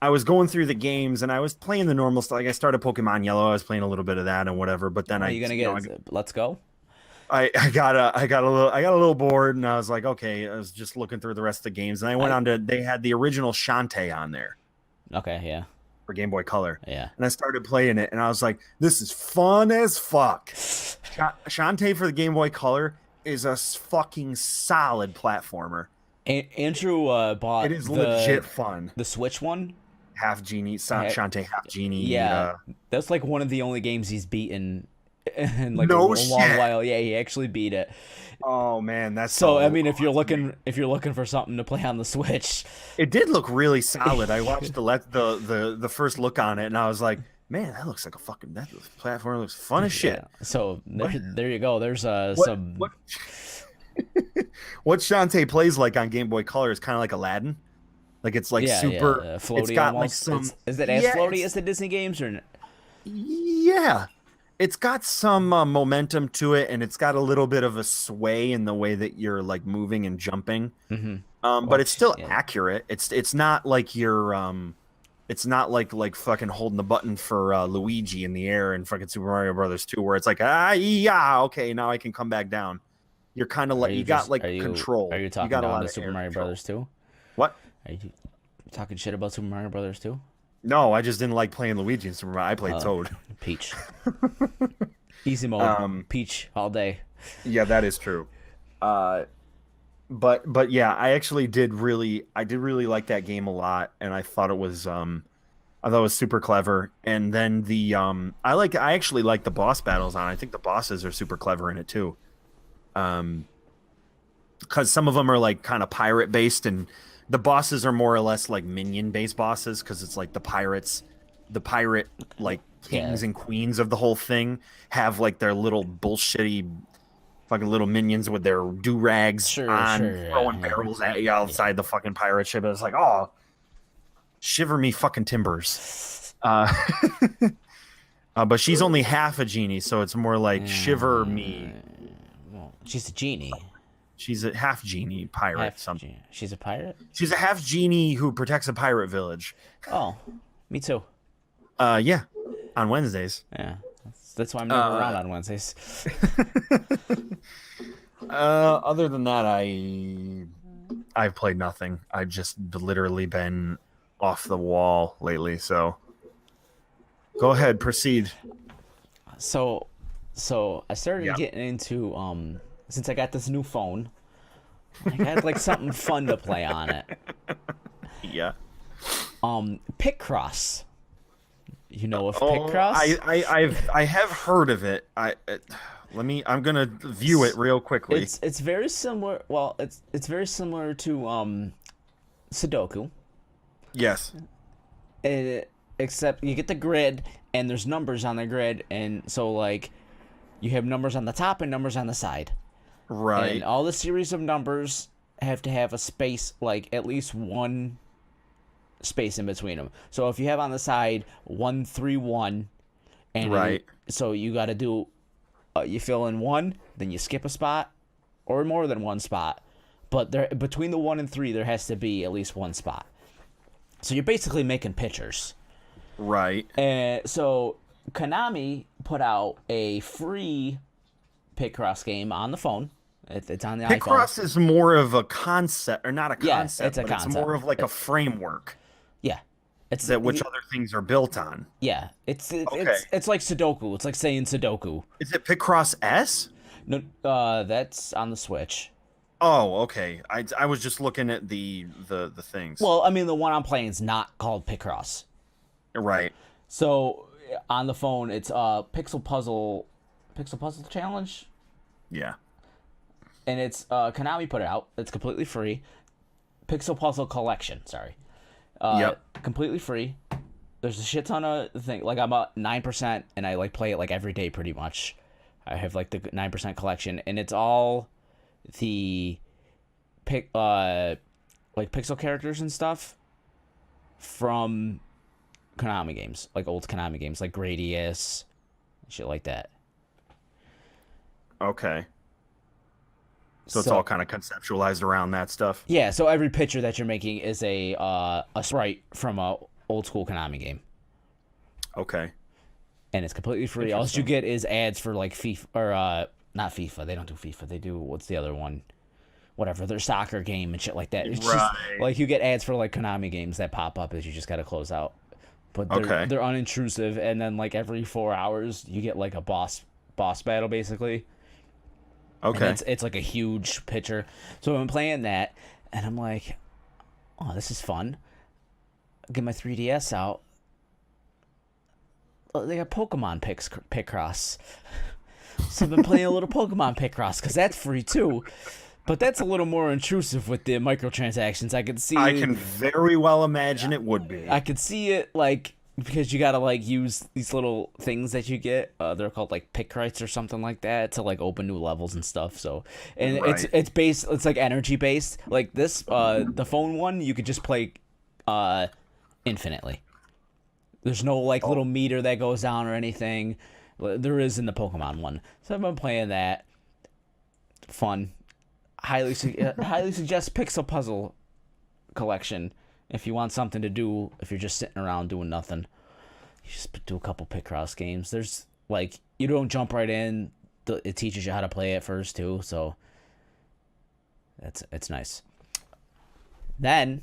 I was going through the games, and I was playing the normal stuff. Like I started Pokemon Yellow, I was playing a little bit of that and whatever. But then Are you gonna get? Let's go. I got a little bored, and I was like, okay. I was just looking through the rest of the games, and I went on to they had the original Shantae on there Okay, yeah, for Game Boy Color, yeah. and I started playing it, and I was like, this is fun as fuck. Shantae for the Game Boy Color is a fucking solid platformer. Andrew bought It is legit fun. the Switch one. Half Genie, Shantae Half Genie. Yeah, that's like one of the only games he's beaten in like No a long shit. while. Yeah, he actually beat it. Oh man, that's So I so mean, if you're awesome. looking for something to play on the Switch, It did look really solid. I watched the first look on it, and I was like, man, that looks like a fucking that platform looks fun as shit. yeah. So there you go. There's some. What Shantae plays like on Game Boy Color is kind of like Aladdin. Like it's like super floaty it's got almost. like some Is it as yeah, floaty it's- as the Disney games or? yeah. It's got some momentum to it, and it's got a little bit of a sway in the way that you're like moving and jumping. But it's still accurate. It's not like you're it's not like fucking holding the button for Luigi in the air in fucking Super Mario Brothers 2, where it's like yeah, okay, now I can come back down. You're kind of like you got like control. Are you talking got a about lot the of Super air Mario control. Brothers 2? What? Are you talking shit about Super Mario Brothers 2? No, I just didn't like playing Luigi in Super Mario. I played Toad. Peach. Easy mode. Peach all day. Yeah, that is true. But yeah, I did really like that game a lot, and I thought it was super clever. And then I actually like the boss battles on it. I think the bosses are super clever in it too. Because some of them are like kind of pirate based, and the bosses are more or less like minion based bosses, because it's like the pirate like kings and queens of the whole thing have like their little bullshitty fucking little minions with their do-rags throwing barrels at you outside the fucking pirate ship. And it's like, oh, shiver me fucking timbers. But she's only half a genie, so it's more like shiver me. Well, she's a genie. She's a half genie pirate. Something. She's a pirate? She's a half genie who protects a pirate village. Oh, me too. Yeah, on Wednesdays. Yeah, that's why I'm never around on Wednesdays. Other than that, I've played nothing. I've just literally been off the wall lately. So go ahead, proceed. So I started getting into since I got this new phone. I had like something fun to play on it. Yeah. Picross. You know of Picross? I have heard of it. I'm gonna view it real quickly. It's very similar. Well, it's very similar to Sudoku. Yes. Except you get the grid and there's numbers on the grid, and so like you have numbers on the top and numbers on the side. Right. And all the series of numbers have to have a space, like at least one space in between them. So if you have on the side 131, and so you got to do, you fill in 1, then you skip a spot, or more than one spot. But there between the 1 and 3, there has to be at least one spot. So you're basically making pictures. Right. And so Konami put out a free Picross game on the phone. It's on the iPhone. Picross is more of a concept, or not a Yeah, it's concept, a but it's more concept. of like a framework Yeah, it's that which other things are built on. yeah, it's Okay. it's like Sudoku. It's like saying Sudoku. Is it Picross S? No, that's on the Switch. Oh, okay. I was just looking at the things. Well, I mean, the one I'm playing is not called Picross. Right. So on the phone, it's Pixel Puzzle Challenge, Yeah. and it's Konami put it out. It's completely free. Pixel Puzzle Collection. Sorry. Yep. Completely free. There's a shit ton of thing. Like I'm at 9%, and I like play it like every day pretty much. I have like the 9% collection, and it's all the like pixel characters and stuff from Konami games, like old Konami games, like Gradius, shit like that. Okay. So it's So all kind of conceptualized around that stuff. yeah, so every picture that you're making is a sprite from a old school Konami game, Okay. and it's completely free. All you Interesting. get is ads for like FIFA or not FIFA. They don't do FIFA. They do what's the other one? Whatever, their soccer game and shit like that. It's just Right. like you get ads for like Konami games that pop up as you just gotta close out. But Okay. they're unintrusive, and then like every 4 hours you get like a boss battle basically. And Okay. it's like a huge picture. So I'm playing that, and I'm like, oh, this is fun. Get my 3DS out. Oh, they got Pokemon Picross. So I've been playing a little Pokemon Picross because that's free too. But that's a little more intrusive with the microtransactions. I can very well imagine it would be. I could see it like because you gotta like use these little things that you get. They're called like pick rights or something like that to like open new levels and stuff. So and Right. it's based. It's like energy based. Like this, the phone one you could just play infinitely. There's no like little meter that goes down or anything. There is in the Pokemon one. So I've been playing that. Fun. Highly suggest Pixel Puzzle Collection if you want something to do. If you're just sitting around doing nothing, you just do a couple Picross games. There's like you don't jump right in. It teaches you how to play it first too, so it's nice. Then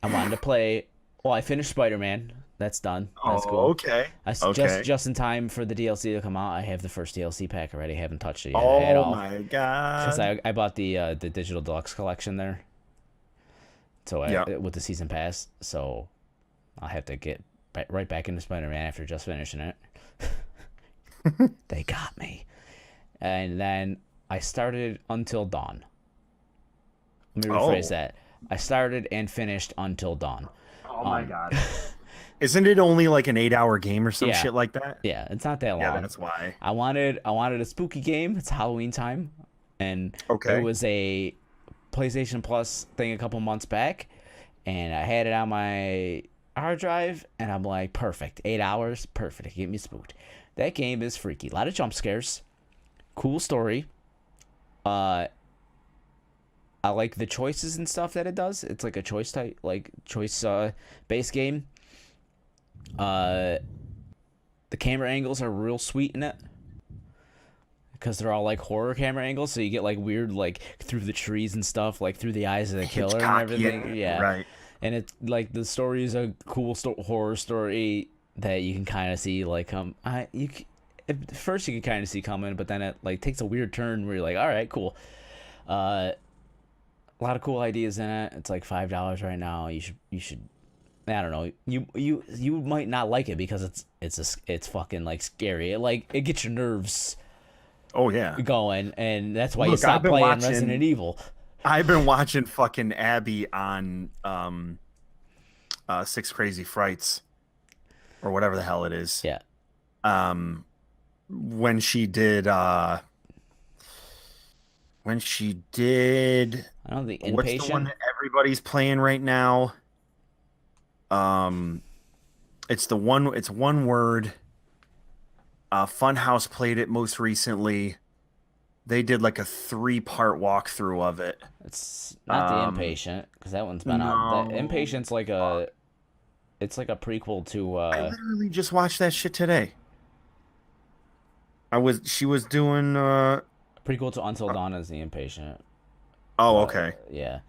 I wanted to play. Well, I finished Spider-Man. That's done. That's Oh, cool. okay. Just Okay. just in time for the DLC to come out. I have the first DLC pack already. I haven't touched it yet at Oh all my because God. I bought the digital deluxe collection there. So Yeah. with the season pass, so I'll have to get right back into Spider-Man after just finishing it. They got me, and then I started Until Dawn. Let me rephrase Oh. that. I started and finished Until Dawn. Oh my God. Isn't it only like an 8-hour game or some Yeah. shit like that? Yeah, it's not that long. Yeah, that's why. I wanted a spooky game. It's Halloween time, and Okay. it was a PlayStation Plus thing a couple months back, and I had it on my hard drive, and I'm like, perfect, 8 hours, perfect. Get me spooked. That game is freaky. A lot of jump scares. Cool story. I like the choices and stuff that it does. It's like a choice based game. The camera angles are real sweet in it because they're all like horror camera angles, so you get like weird like through the trees and stuff, like through the eyes of the killer and Hitchcock, everything. Yeah, Right. and it's like the story is a cool horror story that you can kind of see like at first you can kind of see coming, but then it like takes a weird turn where you're like, all right, cool. A lot of cool ideas in it. It's like $5 right now. You should. I don't know. You might not like it because it's fucking like scary. It gets your nerves Oh yeah. going, and that's why you Look, stop I've been playing watching- Resident Evil. I've been watching fucking Abby on Six Crazy Frights or whatever the hell it is. Yeah. When she did I don't know, the what's the one inpatient. that everybody's playing right now? It's one word. Funhouse played it most recently. They did like a 3-part walkthrough of it. It's not the inpatient because that one's been out. The No. inpatient's it's like a prequel to I literally just watched that shit today. She was doing Prequel to Until Dawn is The Impatient. Oh, okay. But yeah.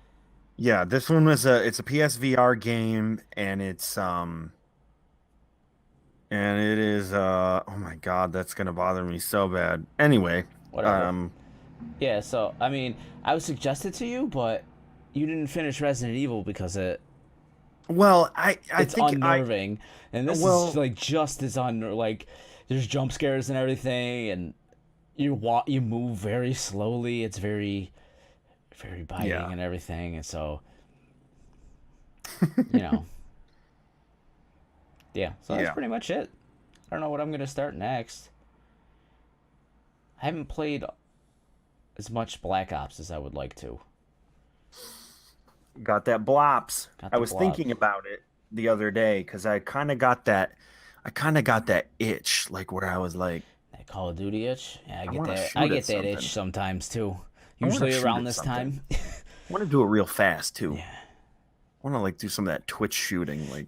Yeah, this one was a PSVR game, and it is oh my God, that's gonna bother me so bad. Anyway, Whatever. Yeah, so I mean, I would suggest it to you, but you didn't finish Resident Evil because well, I it's think I unnerving, and this is well, like just as like there's jump scares and everything, and you move very slowly. It's very biting yeah. and everything, and so you know, yeah. So that's Yeah. pretty much it. I don't know what I'm gonna start next. I haven't played as much Black Ops as I would like to. Got that blops. Got I the was thinking blobs. about it the other day because I kind of got that itch, like where I was like, That Call of Duty itch. Yeah, I I get want to that. I shoot at get that itch something. sometimes too. I want to Usually shoot around at this something. time. I want to do it real fast too. Yeah. I want to like do some of that Twitch shooting, like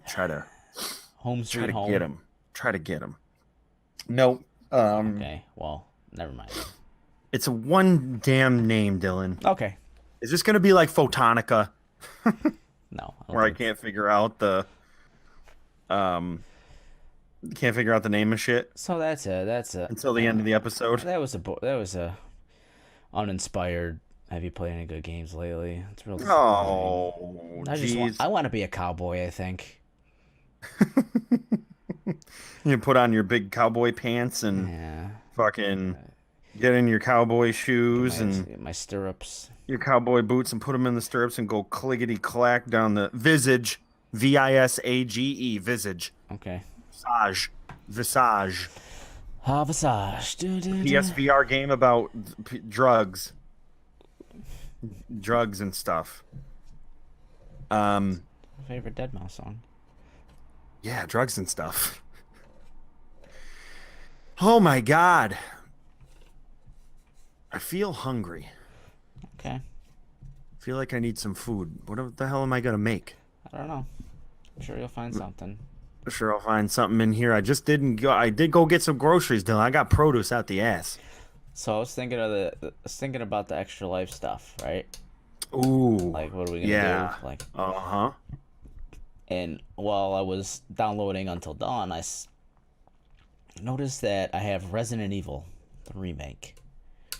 Home try sweet to get home. him, try to get him. Nope. Okay. Well, never mind. It's a one damn name, Dylan. Okay. Is this gonna be like Photonica, No, I don't where I think. can't figure out um the name of shit So that's it. That's it. until the end of the episode? That was a uninspired. Have you played any good games lately? It's real disappointing. Oh, jeez. I want to be a cowboy. I think. You put on your big cowboy pants and Yeah. fucking get in your cowboy Get shoes and my stirrups. your cowboy boots and put them in the stirrups and go clickety clack down the visage, Visage, visage, Okay. visage. Visage. PSVR game about drugs and stuff. Um, Favorite Dead Mouse song. yeah, drugs and stuff. Oh my God, I feel hungry. Okay. I feel like I need some food. What the hell am I gonna make? I don't know. I'm sure you'll find something. Sure, I'll find something in here. I just didn't go. I did go get some groceries, Dylan. I got produce out the ass. So I was thinking I was thinking about the extra life stuff, right? Ooh, Like, what are we gonna yeah. do? Like, Uh-huh. and while I was downloading Until Dawn, noticed that I have Resident Evil, the remake,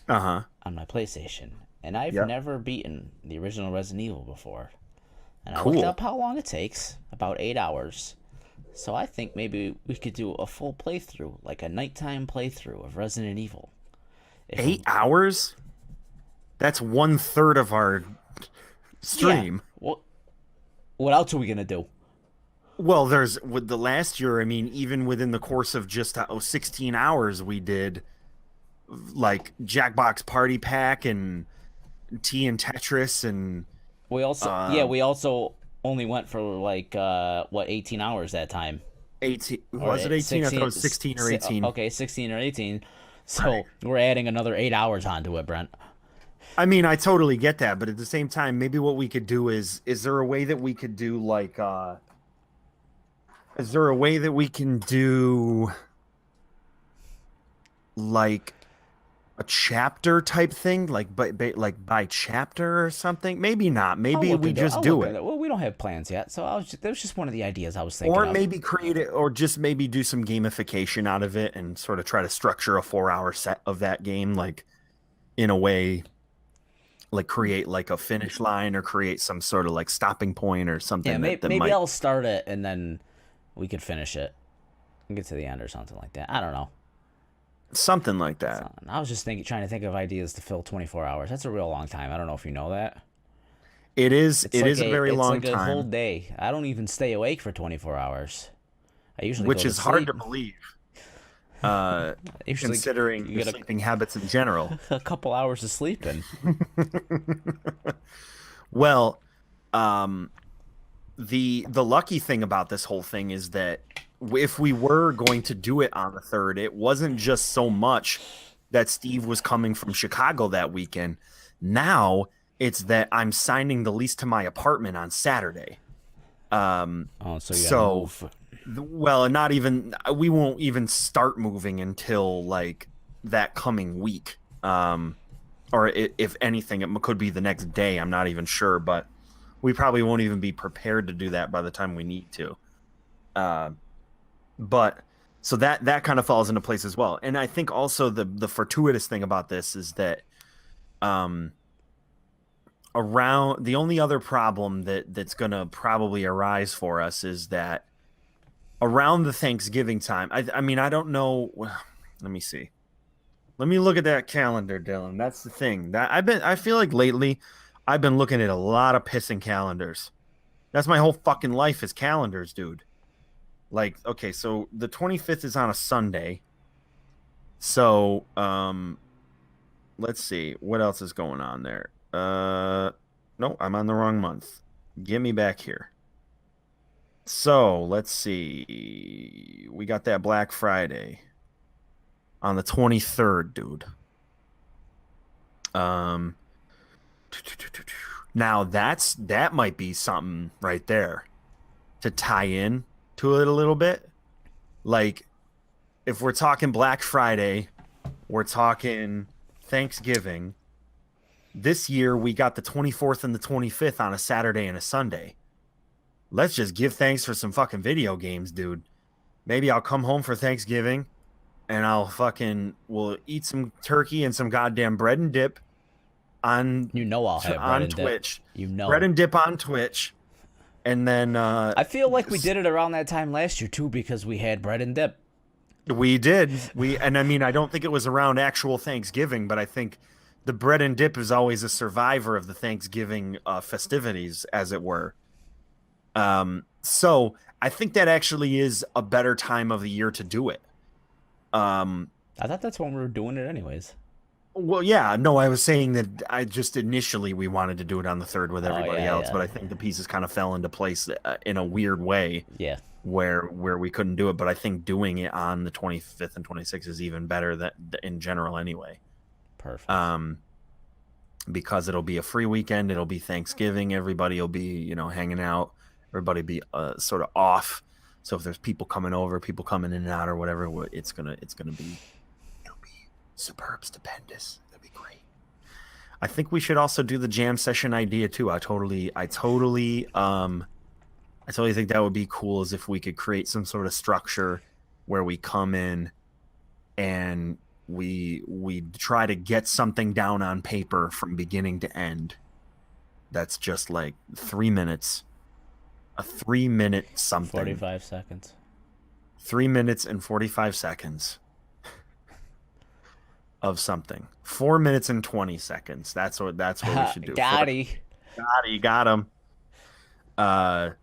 Uh-huh. on my PlayStation, and I've Yep. never beaten the original Resident Evil before. And I looked Cool. up how long it takes, about 8 hours. So I think maybe we could do a full playthrough, like a nighttime playthrough of Resident Evil. If 8 hours? That's 1/3 of our stream. Yeah. What else are we gonna do? Well, there's with the last year, I mean, even within the course of just 16 hours, we did like Jackbox Party Pack and Tea and Tetris and We also only went for like 18 hours that time. 18. Or Was it 18? I thought it 16 was 16 or 18. Okay, 16 or 18. So Right. we're adding another 8 hours onto it, Brent. I mean, I totally get that, but at the same time, maybe what we could do is there a way that we could do like is there a way that we can do like a chapter type thing, like by chapter or something? Maybe not. Maybe we just do it. Well, we don't have plans yet, so that was just one of the ideas I was thinking Or of. maybe create it, or just maybe do some gamification out of it and sort of try to structure a 4-hour set of that game, like in a way, like create like a finish line or create some sort of like stopping point or something Yeah, that maybe might I'll start it and then we could finish it and get to the end or something like that. I don't know. something like that. I was just trying to think of ideas to fill 24 hours. That's a real long time. I don't know if you know that. It is. It's It like is a very it's long like a whole time, day. I don't even stay awake for 24 hours. I usually which go is to hard sleep. to believe, uh, Usually considering you your get sleeping habits in general. a couple hours of sleeping. Well, um, the lucky thing about this whole thing is that if we were going to do it on the 3rd, it wasn't just so much that Steve was coming from Chicago that weekend. Now it's that I'm signing the lease to my apartment on Saturday. Oh, so you gotta So, move. well, not even we won't even start moving until like that coming week. or if anything, it could be the next day. I'm not even sure, but we probably won't even be prepared to do that by the time we need to. Uh, but so that kind of falls into place as well. And I think also the fortuitous thing about this is that um around the only other problem that's going to probably arise for us is that around the Thanksgiving time, I mean, I don't know. Let me see. Let me look at that calendar, Dylan. That's the thing. That I feel like lately I've been looking at a lot of pissing calendars. That's my whole fucking life is calendars, dude. Like, okay, so the 25th is on a Sunday. So, let's see. What else is going on there? No, I'm on the wrong month. Get me back here. So, let's see. We got that Black Friday on the 23rd, dude. Um Now that might be something right there to tie in to it a little bit. Like if we're talking Black Friday, we're talking Thanksgiving. This year we got the 24th and the 25th on a Saturday and a Sunday. Let's just give thanks for some fucking video games, dude. Maybe I'll come home for Thanksgiving and we'll eat some turkey and some goddamn bread and dip on I'll have bread and Twitch. Dip. Bread and dip on Twitch. And then I feel like we did it around that time last year too because we had bread and dip. We did. And I mean, I don't think it was around actual Thanksgiving, but I think the bread and dip is always a survivor of the Thanksgiving festivities, as it were. So I think that actually is a better time of the year to do it. I thought that's when we were doing it anyways. Well, yeah, no, I was saying that I just initially we wanted to do it on the 3rd with everybody else, but I think the pieces kind of fell into place in a weird way. Yeah. Where we couldn't do it, but I think doing it on the 25th and 26th is even better that in general anyway. Perfect. Because it'll be a free weekend, it'll be Thanksgiving, everybody will be, hanging out, everybody be sort of off. So if there's people coming over, people coming in and out or whatever, it's gonna be superb, stupendous. That'd be great. I think we should also do the jam session idea too. I totally think that would be cool as if we could create some sort of structure where we come in and we try to get something down on paper from beginning to end. That's just like 3 minutes. A 3-minute something. 45 seconds. 3 minutes and 45 seconds of something. 4 minutes and 20 seconds. That's what we should do. Got him. I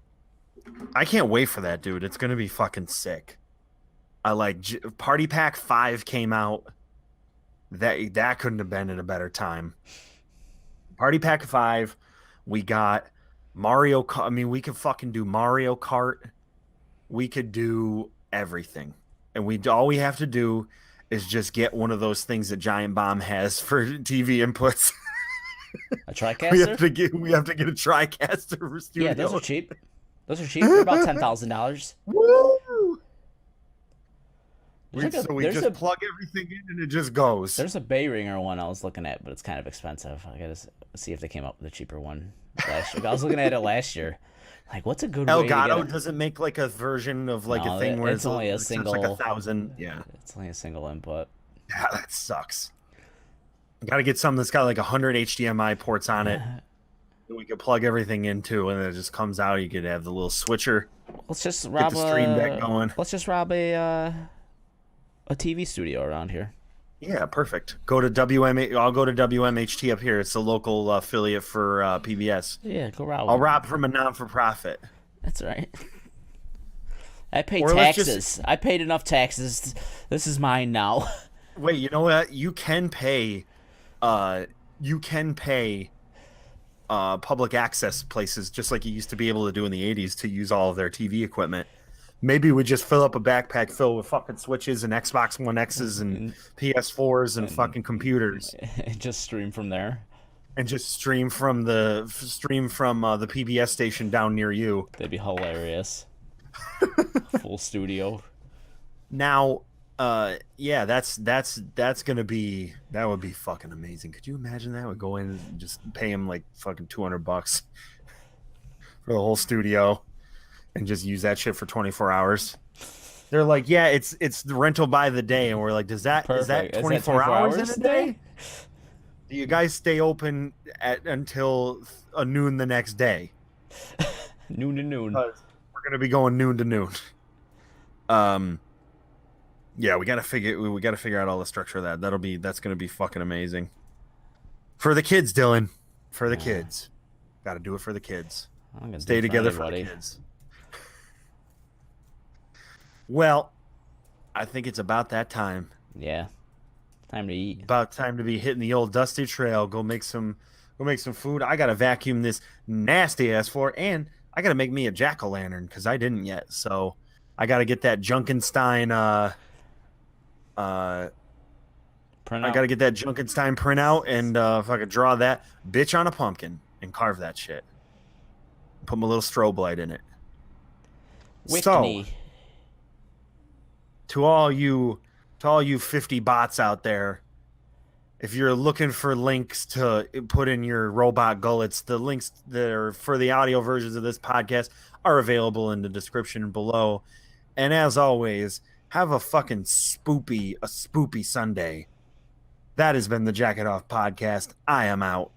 can't wait for that, dude. It's gonna be fucking sick. I like Party Pack 5 came out. That couldn't have been at a better time. Party Pack 5, we got Mario Kart. I mean, we could fucking do Mario Kart. We could do everything, and all we have to do is just get one of those things that Giant Bomb has for TV inputs. A TriCaster? we have to get a TriCaster for studio. Yeah, those are cheap. They're about $10,000. Woo! We just plug everything in and it just goes. There's a Bayringer one I was looking at, but it's kind of expensive. I gotta see if they came up with a cheaper one last year. I was looking at it last year. Like, what's a good way Elgato to get doesn't make like a version of like a thing where it's only a single, like 1,000. Yeah, it's only a single input. Yeah, that sucks. Got to get something that's got like 100 HDMI ports on it. That we could plug everything into, and it just comes out. You could have the little switcher. Let's just rob the stream deck going. Let's just rob a TV studio around here. Yeah, perfect. Go to WM. I'll go to WMHT up here. It's a local affiliate for PBS. Yeah, go rob. I'll rob from a non-for-profit. That's right. I pay taxes. I paid enough taxes. This is mine now. Wait, you know what? You can pay. Public access places just like you used to be able to do in the 80s to use all of their TV equipment. Maybe we just fill up a backpack filled with fucking Switches and Xbox One X's and PS4s and fucking computers. And just stream from there. And just stream from the PBS station down near you. That'd be hilarious. Full studio. Now, Yeah, that's gonna be, that would be fucking amazing. Could you imagine that? Would go in and just pay him like fucking $200 for the whole studio and just use that shit for 24 hours. They're like, yeah, it's the rental by the day, and we're like, does that, is that Perfect. Is that 24 24 hours in hours a a day? day? Do you guys stay open at until noon the next day? Noon to noon. Because we're gonna be going noon to noon. Um, yeah, we gotta figure out all the structure of that. That's gonna be fucking amazing for the kids, Dylan. For the kids, got to do it for the kids. I'm gonna do Stay it for together for the everybody. kids. Well, I think it's about that time. Yeah. Time to eat. About time to be hitting the old dusty trail. Go make some food. I gotta vacuum this nasty ass floor, and I gotta make me a jack-o'-lantern because I didn't yet. So I gotta get that Junkenstein. Uh, Print I out. gotta get that Junkenstein printout and if I could draw that bitch on a pumpkin and carve that shit. Put my little strobe light in it. So Wickney. to all you, to all you 50 bots out there, if you're looking for links to put in your robot gullets, the links that are for the audio versions of this podcast are available in the description below. And as always, have a fucking spoopy Sunday. That has been the Jacket Off Podcast. I am out.